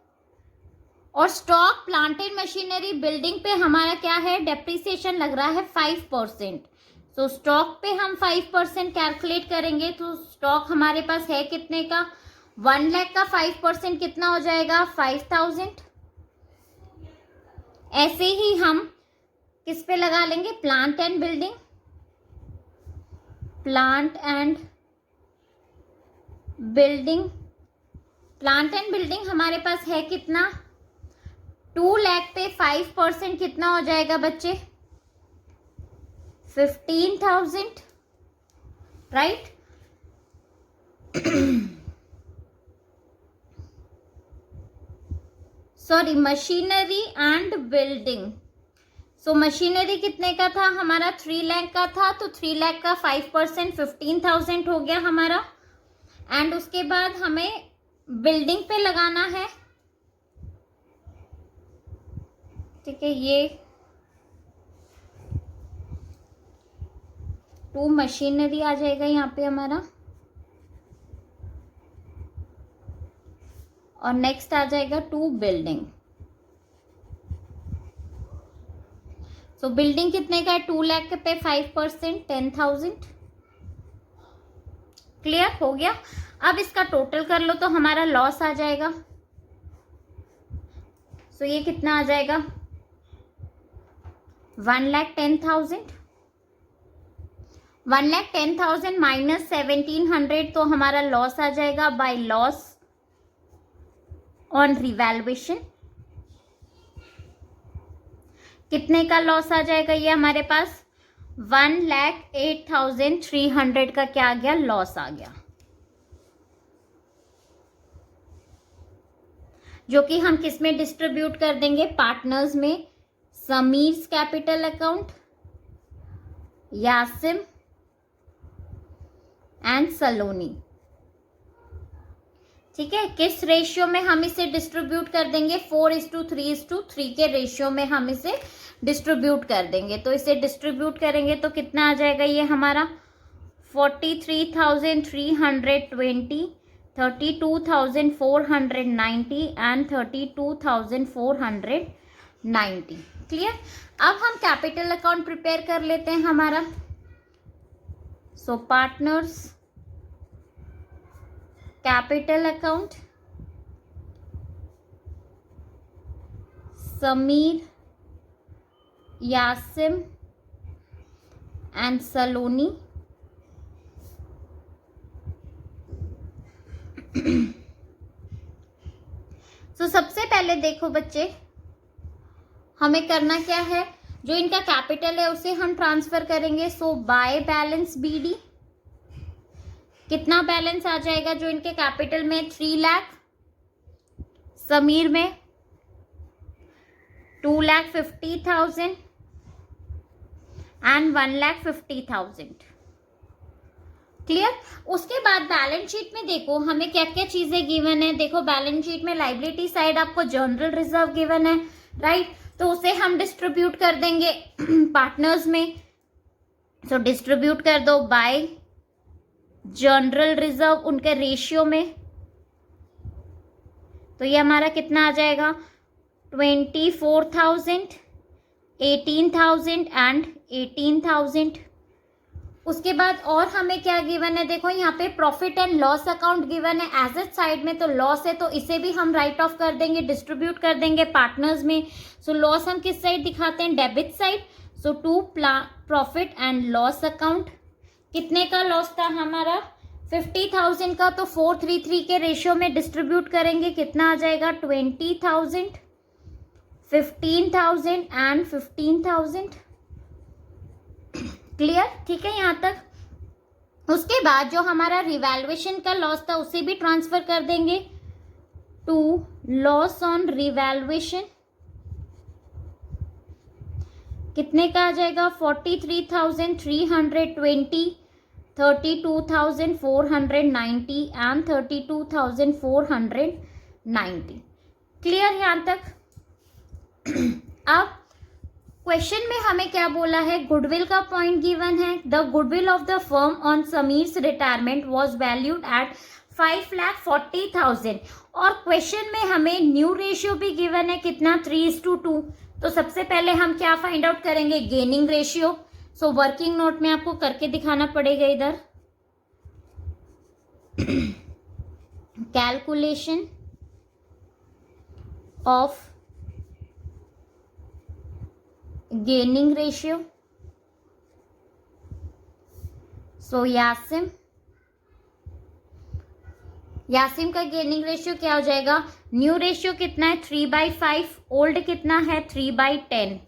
और stock, plant and machinery, building पे हमारा क्या है डेप्रिसिएशन लग रहा है 5%। सो स्टॉक पे हम 5% कैलकुलेट करेंगे। तो स्टॉक हमारे पास है कितने का 1 लाख का 5% कितना हो जाएगा 5,000। ऐसे ही हम किस पे लगा लेंगे plant and building. Plant and building, plant and building हमारे पास है कितना 2 लाख पे 5% कितना हो जाएगा बच्चे 15,000, right. Sorry, machinery and building. So machinery कितने का था हमारा 3 लाख का था, तो 3 लाख का 5% 15,000 हो गया हमारा। एंड उसके बाद हमें बिल्डिंग पे लगाना है, ठीक है। ये 2 मशीनरी आ जाएगा यहाँ पे हमारा, और नेक्स्ट आ जाएगा 2 बिल्डिंग। सो बिल्डिंग कितने का है 2 लाख पे 5% 10,000। क्लियर हो गया। अब इसका टोटल कर लो तो हमारा लॉस आ जाएगा। सो ये कितना आ जाएगा 1,10,000। 1,10,000 माइनस 1,700 तो हमारा लॉस आ जाएगा बाय लॉस ऑन रिवैल्यूएशन। कितने का लॉस आ जाएगा ये हमारे पास 1,08,300 का क्या आ गया लॉस आ गया, जो कि हम किस में डिस्ट्रीब्यूट कर देंगे पार्टनर्स में, समीर्स कैपिटल अकाउंट, यासिम एंड सलोनी। ठीक है, किस रेशियो में हम इसे डिस्ट्रीब्यूट कर देंगे 4:3:3 के रेशियो में हम इसे डिस्ट्रीब्यूट कर देंगे। तो इसे डिस्ट्रीब्यूट करेंगे तो कितना आ जाएगा ये हमारा 43,320, 32,490 एंड 32,490। क्लियर। अब हम कैपिटल अकाउंट प्रिपेयर कर लेते हैं हमारा। So partners capital account, Sameer, Yasim and Saloni. So सबसे पहले देखो बच्चे, हमें करना क्या है, जो इनका कैपिटल है उसे हम ट्रांसफर करेंगे। सो बाय बैलेंस बीडी, कितना बैलेंस आ जाएगा जो इनके कैपिटल में 3 लाख, समीर में 2,50,000 एंड 1,50,000। क्लियर। उसके बाद बैलेंस शीट में देखो हमें क्या क्या चीजें गिवन है। देखो बैलेंस शीट में लाइबिलिटी साइड आपको जनरल रिजर्व गिवन है, राइट, तो उसे हम डिस्ट्रीब्यूट कर देंगे पार्टनर्स में। सो डिस्ट्रीब्यूट कर दो बाय जनरल रिजर्व उनके रेशियो में। तो ये हमारा कितना आ जाएगा, 24,000, 18,000 एंड 18,000। उसके बाद और हमें क्या गिवन है, देखो यहाँ पे profit and loss account given है एसेट साइड में, तो लॉस है तो इसे भी हम राइट ऑफ कर देंगे, डिस्ट्रीब्यूट कर देंगे पार्टनर्स में। सो लॉस हम किस साइड दिखाते हैं, debit side. So to profit and loss account. कितने का लॉस था हमारा, 50,000 का, तो 433 के रेशियो में डिस्ट्रीब्यूट करेंगे, कितना आ जाएगा, 20,000, 15,000 एंड 15,000। क्लियर, ठीक है यहाँ तक। उसके बाद जो हमारा रिवैल्यूएशन का लॉस था उसे भी ट्रांसफर कर देंगे टू लॉस ऑन रिवैल्यूएशन। कितने का आ जाएगा, 43,320, 32,490 एंड 32,490। क्लियर यहाँ तक। अब क्वेश्चन में हमें क्या बोला है, गुडविल का पॉइंट गिवन है। The goodwill of the firm on Sameer's retirement was valued at 5,40,000। और क्वेश्चन में हमें न्यू रेशियो भी गिवन है, कितना, 3:2। तो सबसे पहले हम क्या फाइंड आउट करेंगे, gaining ratio. So working note में आपको करके दिखाना पड़ेगा इधर। Calculation of gaining ratio. So Yasim का गेनिंग रेशियो क्या हो जाएगा, न्यू रेशियो कितना है, 3/5, ओल्ड कितना है, 3/10।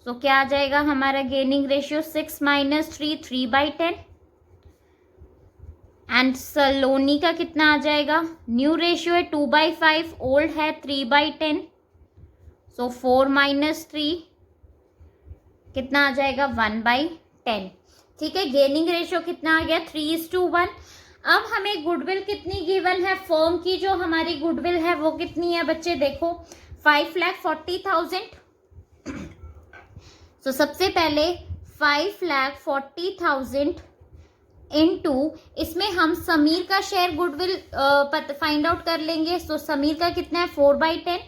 सो क्या आ जाएगा हमारा गेनिंग रेशियो, 6 - 3, 3/10। एंड सलोनी का कितना आ जाएगा, न्यू रेशियो है 2/5, ओल्ड है 3/10। सो 4 - 3 कितना आ जाएगा, 1/10। ठीक है, गेनिंग रेशियो कितना आ गया, 3:1। अब हमें गुडविल कितनी गिवन है, फर्म की जो हमारी गुडविल है वो कितनी है बच्चे, देखो 5,40,000। सो सबसे पहले 5,40,000 इनटू, इसमें हम समीर का शेयर गुडविल फाइंड आउट कर लेंगे। सो समीर का कितना है, 4/10।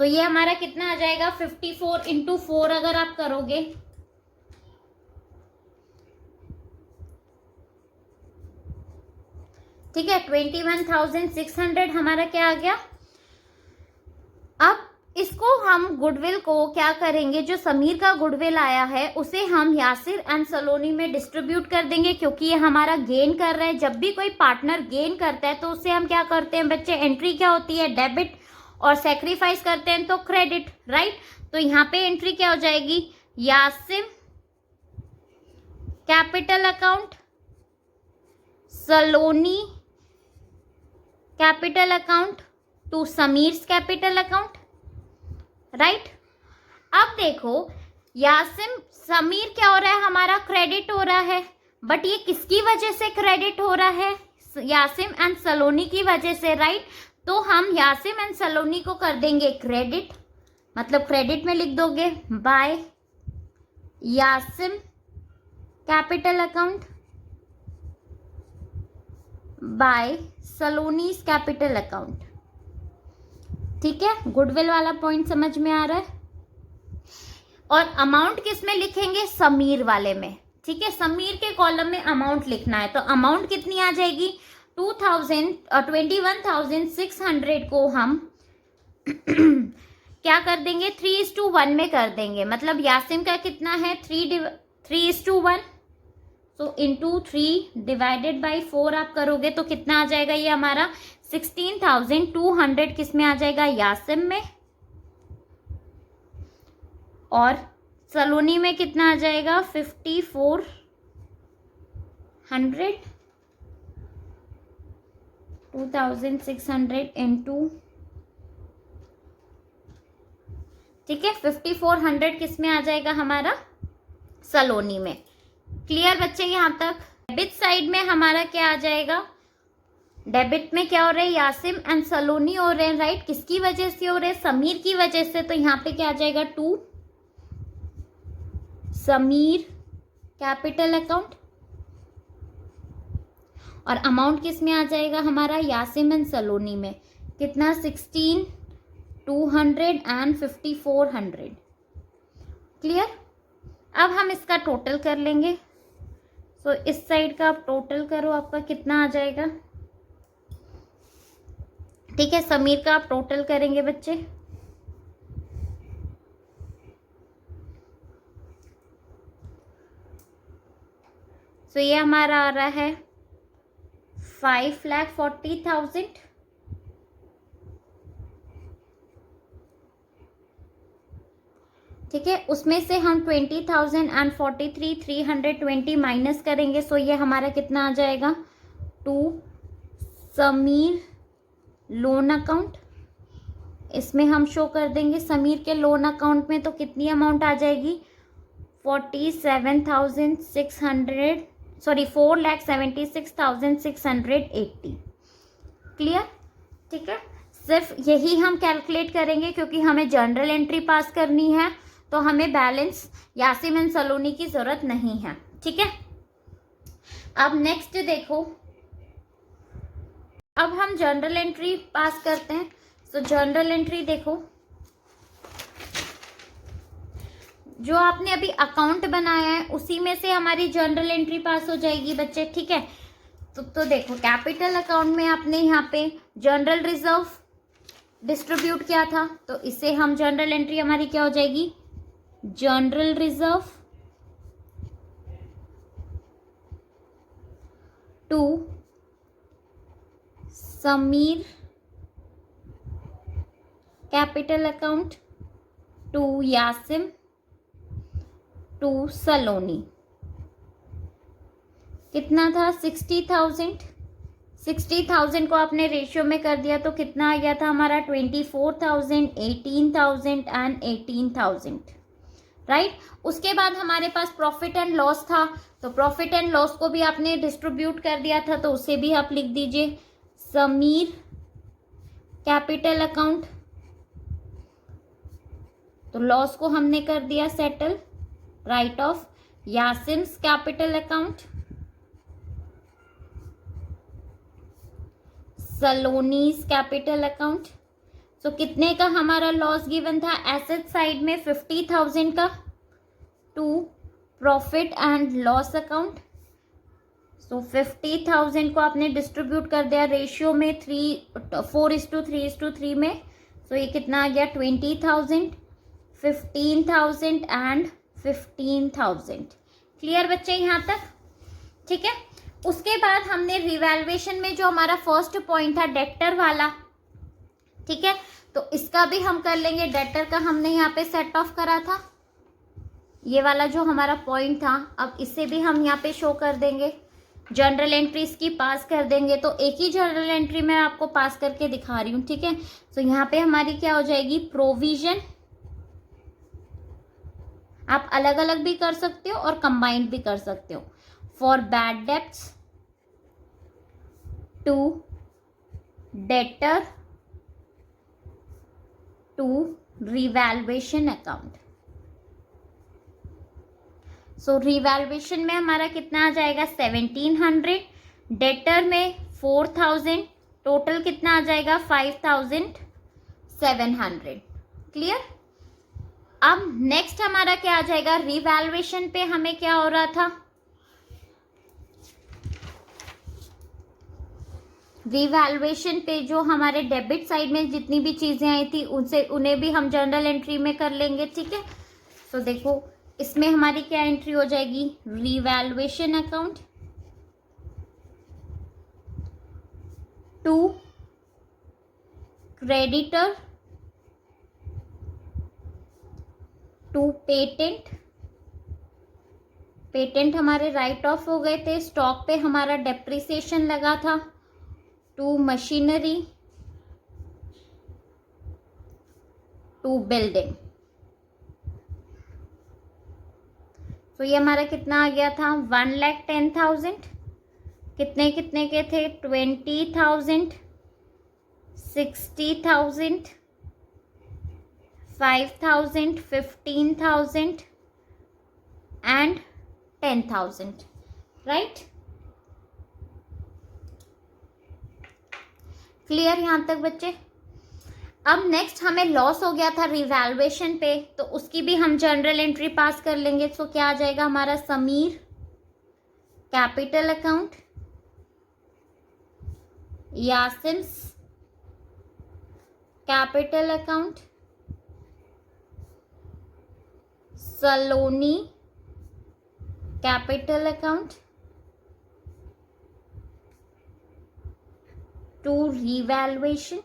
सो ये हमारा कितना आ जाएगा, 54 × 4 अगर आप करोगे, ठीक है, 21,600 हमारा क्या आ गया। अब इसको हम गुडविल को क्या करेंगे, जो समीर का गुडविल आया है उसे हम यासिर एंड सलोनी में डिस्ट्रीब्यूट कर देंगे, क्योंकि ये हमारा गेन कर रहा है। जब भी कोई पार्टनर गेन करता है तो उसे हम क्या करते हैं बच्चे, एंट्री क्या होती है, डेबिट, और सेक्रीफाइस करते हैं तो क्रेडिट, राइट। तो यहाँ पे एंट्री क्या हो जाएगी, Yasim capital account, Saloni capital account to Sameer's capital account, right. अब देखो यासिम, समीर क्या हो रहा है, हमारा क्रेडिट हो रहा है, बट ये किसकी वजह से क्रेडिट हो रहा है, यासिम एंड सलोनी की वजह से, राइट। तो हम यासिम एंड सलोनी को कर देंगे क्रेडिट, मतलब क्रेडिट में लिख दोगे by Yasim capital account by Saloni's capital account. ठीक है, गुडविल वाला पॉइंट समझ में आ रहा है। और अमाउंट किस में लिखेंगे, समीर वाले में, ठीक है, समीर के कॉलम में अमाउंट लिखना है। तो अमाउंट कितनी आ जाएगी, 21,600 को हम क्या कर देंगे, 3:1 में कर देंगे। मतलब यासिम का कितना है, 3:1। सो इंटू 3 डिवाइडेड बाई 4 आप करोगे तो कितना आ जाएगा, ये हमारा 16,200 किस में आ जाएगा, यासिम में, और सलोनी में कितना आ जाएगा, 5,400। 2,600 इंटू ठीक है, 5400 किस में आ जाएगा हमारा, सलोनी में। क्लियर बच्चे यहाँ तक। डेबिट साइड में हमारा क्या आ जाएगा, डेबिट में क्या हो रहा है, यासिम एंड सलोनी हो रहे हैं, राइट। किसकी वजह से हो रहे हैं, समीर की वजह से। तो यहाँ पे क्या आ जाएगा, टू समीर कैपिटल अकाउंट, और अमाउंट किस में आ जाएगा हमारा, यासिम एंड सलोनी में। कितना, 16,200 एंड 5400। क्लियर। अब हम इसका टोटल कर लेंगे। तो इस साइड का आप टोटल करो, आपका कितना आ जाएगा। ठीक है, समीर का आप टोटल करेंगे बच्चे। तो ये हमारा आ रहा है 5,40,000। ठीक है, उसमें से हम 20,000 एंड 43,320 माइनस करेंगे। सो ये हमारा कितना आ जाएगा, टू समीर लोन अकाउंट। इसमें हम शो कर देंगे समीर के लोन अकाउंट में। तो कितनी अमाउंट आ जाएगी, 4,76,680। क्लियर। ठीक है, सिर्फ यही हम कैलकुलेट करेंगे क्योंकि हमें जनरल एंट्री पास करनी है, तो हमें बैलेंस यासिम एंड सलोनी की जरूरत नहीं है। ठीक है, अब नेक्स्ट देखो, अब हम जनरल एंट्री पास करते हैं। तो जनरल एंट्री देखो, जो आपने अभी अकाउंट बनाया है उसी में से हमारी जनरल एंट्री पास हो जाएगी बच्चे। ठीक है, तो देखो कैपिटल अकाउंट में आपने यहाँ पे जनरल रिजर्व डिस्ट्रीब्यूट किया था, तो इससे हम जनरल एंट्री हमारी क्या हो जाएगी, general reserve to Sameer capital account to Yasim to Saloni. कितना था, 60,000। 60,000 को आपने रेशियो में कर दिया तो कितना आ गया था हमारा, 24,000, 18,000 एंड 18,000, राइट। उसके बाद हमारे पास प्रॉफिट एंड लॉस था, तो प्रॉफिट एंड लॉस को भी आपने डिस्ट्रीब्यूट कर दिया था, तो उसे भी आप लिख दीजिए समीर कैपिटल अकाउंट। तो लॉस को हमने कर दिया settle, write off Yasim's capital account, Saloni's capital account. तो कितने का हमारा लॉस गिवन था, एसेट साइड में 50,000 का, to profit and loss account. So 50,000 को आपने डिस्ट्रीब्यूट कर दिया रेशियो में 4:3:3 में। सो ये कितना आ गया, 20,000, 15,000 एंड 15,000। क्लियर बच्चे यहाँ तक। ठीक है, उसके बाद हमने रिवैल्यूएशन में जो हमारा फर्स्ट पॉइंट था डेटर वाला, ठीक है, तो इसका भी हम कर लेंगे। डेटर का हमने यहाँ पे सेट ऑफ करा था, ये वाला जो हमारा पॉइंट था, अब इसे भी हम यहाँ पे शो कर देंगे। जनरल एंट्रीज की पास कर देंगे, तो एक ही जनरल एंट्री मैं आपको पास करके दिखा रही हूँ। ठीक है, तो यहाँ पे हमारी क्या हो जाएगी, प्रोविजन। आप अलग अलग भी कर सकते हो और कंबाइंड भी कर सकते हो। For bad debts to debtor to revaluation account. So revaluation में हमारा कितना आ जाएगा, 1700, डेटर में 4000, टोटल कितना आ जाएगा, 5700। क्लियर। अब नेक्स्ट हमारा क्या आ जाएगा, रिवैल्यूएशन पे हमें क्या हो रहा था, रिवैल्यूएशन पे जो हमारे डेबिट साइड में जितनी भी चीजें आई थी उन्हें भी हम जनरल एंट्री में कर लेंगे। ठीक है, तो देखो इसमें हमारी क्या एंट्री हो जाएगी, revaluation account to creditor to patent. Patent हमारे राइट ऑफ हो गए थे, स्टॉक पे हमारा डेप्रिसिएशन लगा था, टू मशीनरी टू बिल्डिंग। तो ये हमारा कितना आ गया था 1,10,000, कितने कितने के थे 20,000, 60,000, 5,000, 15,000 एंड 10,000, राइट। क्लियर यहाँ तक बच्चे। अब नेक्स्ट हमें लॉस हो गया था रिवैल्यूएशन पे, तो उसकी भी हम जनरल एंट्री पास कर लेंगे। तो क्या आ जाएगा हमारा Sameer capital account, Yasim's capital account, Saloni capital account to revaluation,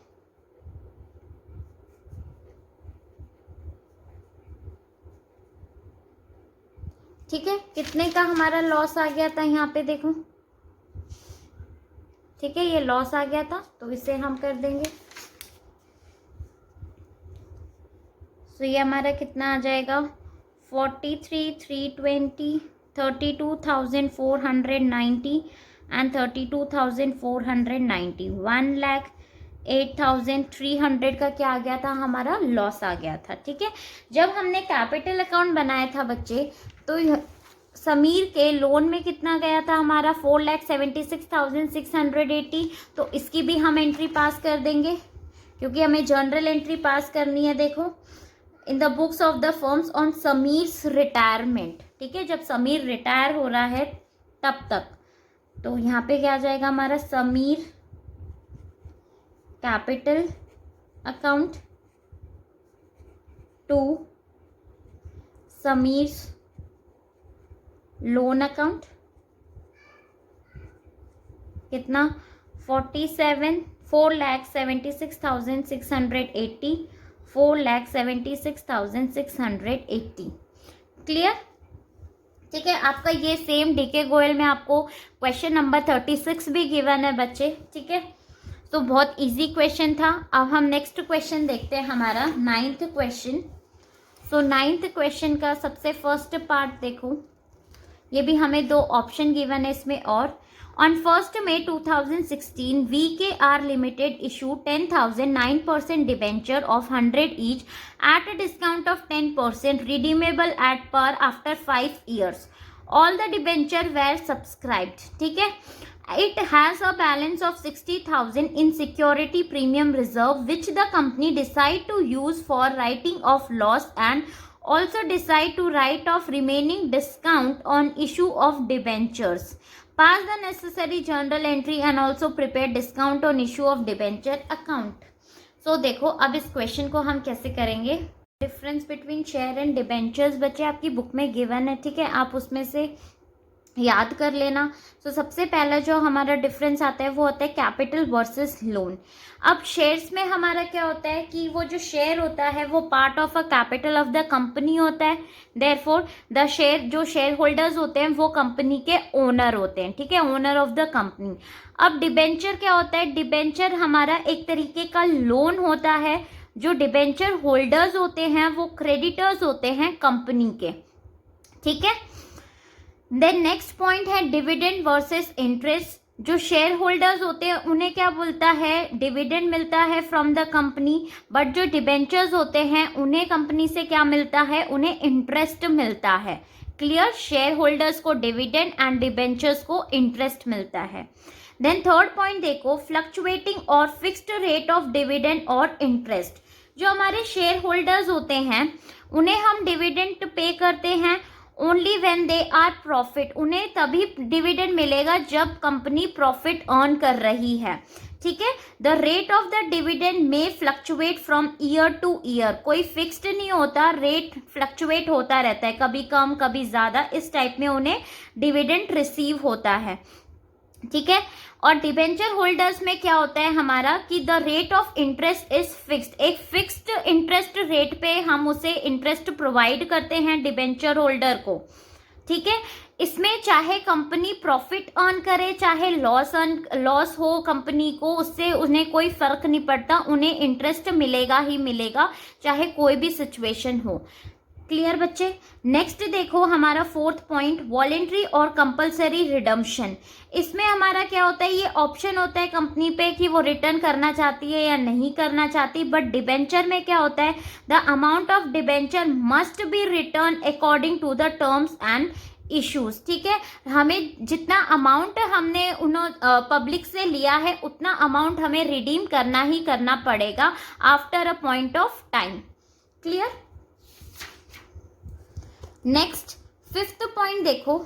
ठीक है। कितने का हमारा लॉस आ गया था यहाँ पे देखो, ठीक है, ये लॉस आ गया था, तो इसे हम कर देंगे। तो ये हमारा कितना आ जाएगा 43,320, 32,490 एंड 32,490, 1,08,300 का क्या आ गया था हमारा लॉस आ गया था, ठीक है। जब हमने कैपिटल अकाउंट बनाया था बच्चे, तो समीर के लोन में कितना गया था हमारा 4,76,680, तो इसकी भी हम एंट्री पास कर देंगे, क्योंकि हमें जनरल एंट्री पास करनी है। देखो in the books of the firms on Sameer's retirement, ठीक है, जब समीर रिटायर हो रहा है तब तक, तो यहाँ पे क्या आ जाएगा हमारा Sameer capital account to Sameer's loan account, कितना 4,76,680, 4,76,680, क्लियर, ठीक है। आपका ये सेम डीके गोयल में आपको क्वेश्चन नंबर 36 भी गिवन है बच्चे, ठीक है। तो बहुत इजी क्वेश्चन था। अब हम नेक्स्ट क्वेश्चन देखते हैं, हमारा 9th क्वेश्चन। सो 9th क्वेश्चन का सबसे फर्स्ट पार्ट देखो, ये भी हमें 2 ऑप्शन गिवन है इसमें। और on 1st May 2016 VKR Limited issued 10,009% debenture of 100 each at a discount of 10%, redeemable at par after 5 years. All the debenture were subscribed, ठीक है। It has a balance of 60,000 in security premium reserve, which the company decide to use for writing off loss and also decide to write off remaining discount on issue of debentures. Pass the necessary journal entry and also prepare discount on issue of debenture account. So देखो अब इस question को हम कैसे करेंगे। Difference between share and debentures बच्चे आपकी book में गिवन है, ठीक है, आप उसमें से याद कर लेना। तो सबसे पहला जो हमारा डिफरेंस आता है वो होता है कैपिटल वर्सेस लोन। अब शेयर्स में हमारा क्या होता है कि वो जो शेयर होता है वो part of a capital of the company होता है, देयरफॉर द शेयर, जो शेयर होल्डर्स होते हैं वो कंपनी के ओनर होते हैं, ठीक है, ओनर ऑफ द कंपनी। अब डिबेंचर क्या होता है, डिबेंचर हमारा एक तरीके का लोन होता है। जो डिबेंचर होल्डर्स होते हैं वो क्रेडिटर्स होते हैं कंपनी के, ठीक है। देन नेक्स्ट पॉइंट है डिविडेंड वर्सेस इंटरेस्ट। जो शेयर होल्डर्स होते हैं उन्हें क्या बोलता है, डिविडेंड मिलता है फ्रॉम द कंपनी, बट जो डिबेंचर्स होते हैं उन्हें कंपनी से क्या मिलता है, उन्हें इंटरेस्ट मिलता है, क्लियर। शेयर होल्डर्स को डिविडेंड एंड डिबेंचर्स को इंटरेस्ट मिलता है। देन थर्ड पॉइंट देखो, फ्लक्चुएटिंग और फिक्स्ड रेट ऑफ डिविडेंड और इंटरेस्ट। जो हमारे शेयर होल्डर्स होते हैं उन्हें हम डिविडेंड पे करते हैं only when they are profit, उन्हें तभी डिविडेंड मिलेगा जब कंपनी प्रॉफिट अर्न कर रही है, ठीक है। The rate of the dividend में fluctuate from year to year, कोई फिक्स्ड नहीं होता, रेट फ्लक्चुएट होता रहता है, कभी कम कभी ज़्यादा, इस टाइप में उन्हें डिविडेंड रिसीव होता है, ठीक है। और डिबेंचर होल्डर्स में क्या होता है हमारा कि the rate of interest is fixed, एक फिक्स्ड इंटरेस्ट रेट पे हम उसे इंटरेस्ट प्रोवाइड करते हैं डिबेंचर होल्डर को, ठीक है। इसमें चाहे कंपनी प्रॉफिट अर्न करे चाहे लॉस हो कंपनी को, उससे उन्हें कोई फर्क नहीं पड़ता, उन्हें इंटरेस्ट मिलेगा ही मिलेगा चाहे कोई भी सिचुएशन हो, क्लियर बच्चे। नेक्स्ट देखो हमारा फोर्थ पॉइंट, वॉलेंट्री और कंपलसरी रिडम्पशन। इसमें हमारा क्या होता है, ये ऑप्शन होता है कंपनी पे कि वो रिटर्न करना चाहती है या नहीं करना चाहती, बट डिबेंचर में क्या होता है, the amount of debenture must be return according to the terms and issues. ठीक है, हमें जितना अमाउंट हमने पब्लिक से लिया है उतना अमाउंट हमें रिडीम करना ही करना पड़ेगा after a point of time. Clear. Next fifth point देखो,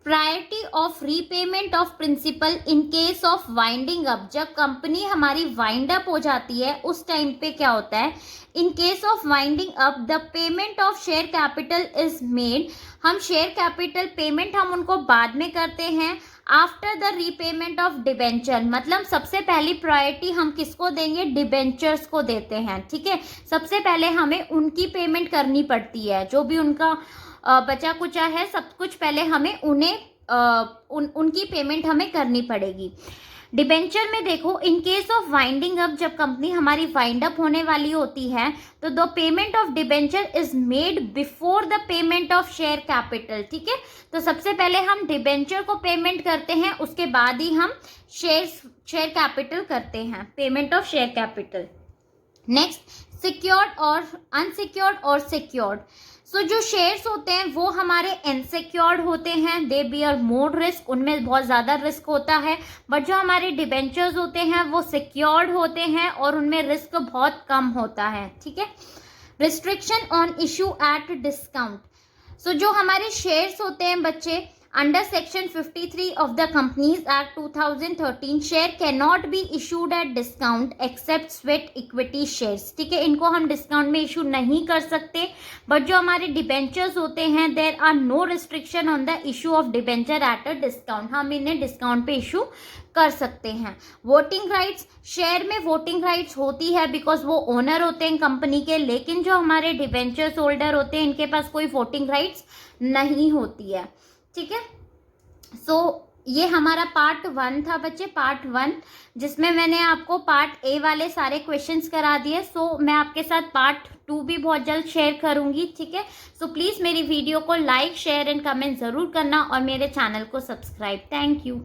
priority of repayment of principal in case of winding up. जब कंपनी हमारी वाइंड अप हो जाती है उस टाइम पे क्या होता है, in case of winding up the payment of share capital is made. हम शेयर कैपिटल पेमेंट हम उनको बाद में करते हैं after the repayment of debenture. मतलब सबसे पहली प्रायोरिटी हम किसको देंगे, डिबेंचर्स को देते हैं। ठीक है, सबसे पहले हमें उनकी पेमेंट करनी पड़ती है, जो भी उनका बचा कुचा है सब कुछ पहले हमें उन्हें उनकी पेमेंट हमें करनी पड़ेगी। डिबेंचर में देखो, इन केस ऑफ वाइंडिंग अप, जब कंपनी हमारी वाइंड अप होने वाली होती है तो the payment of debenture is made before the payment of share capital. ठीक है, तो सबसे पहले हम डिबेंचर को पेमेंट करते हैं, उसके बाद ही हम शेयर कैपिटल करते हैं, payment of share capital. Next, secured और अनसिक्योर्ड और सिक्योर्ड। सो जो शेयर्स होते हैं वो हमारे इनसिक्योर्ड होते हैं, दे बियर मोर रिस्क, उनमें बहुत ज़्यादा रिस्क होता है। बट जो हमारे डिबेंचर्स होते हैं वो सिक्योर्ड होते हैं और उनमें रिस्क बहुत कम होता है। ठीक है। Restriction on issue at discount. सो जो हमारे शेयर्स होते हैं बच्चे, under section 53 of the companies act 2013 share can not be issued at discount except sweat equity shares. ठीक है, इनको हम डिस्काउंट में इशू नहीं कर सकते। बट जो हमारे डिबेंचर्स होते हैं, there are no restriction on the issue of debenture at a discount, हम इन्हें डिस्काउंट पे इशू कर सकते हैं। वोटिंग राइट्स, शेयर में वोटिंग राइट्स होती है बिकॉज वो ओनर होते हैं कंपनी के, लेकिन जो हमारे डिबेंचर्स होल्डर होते हैं इनके पास कोई वोटिंग राइट्स नहीं होती है। ठीक है, सो ये हमारा पार्ट 1 था बच्चे, पार्ट 1, जिसमें मैंने आपको पार्ट ए वाले सारे क्वेश्चंस करा दिए। सो मैं आपके साथ पार्ट 2 भी बहुत जल्द शेयर करूंगी। ठीक है, सो प्लीज़ मेरी वीडियो को लाइक शेयर एंड कमेंट ज़रूर करना और मेरे चैनल को सब्सक्राइब। Thank you.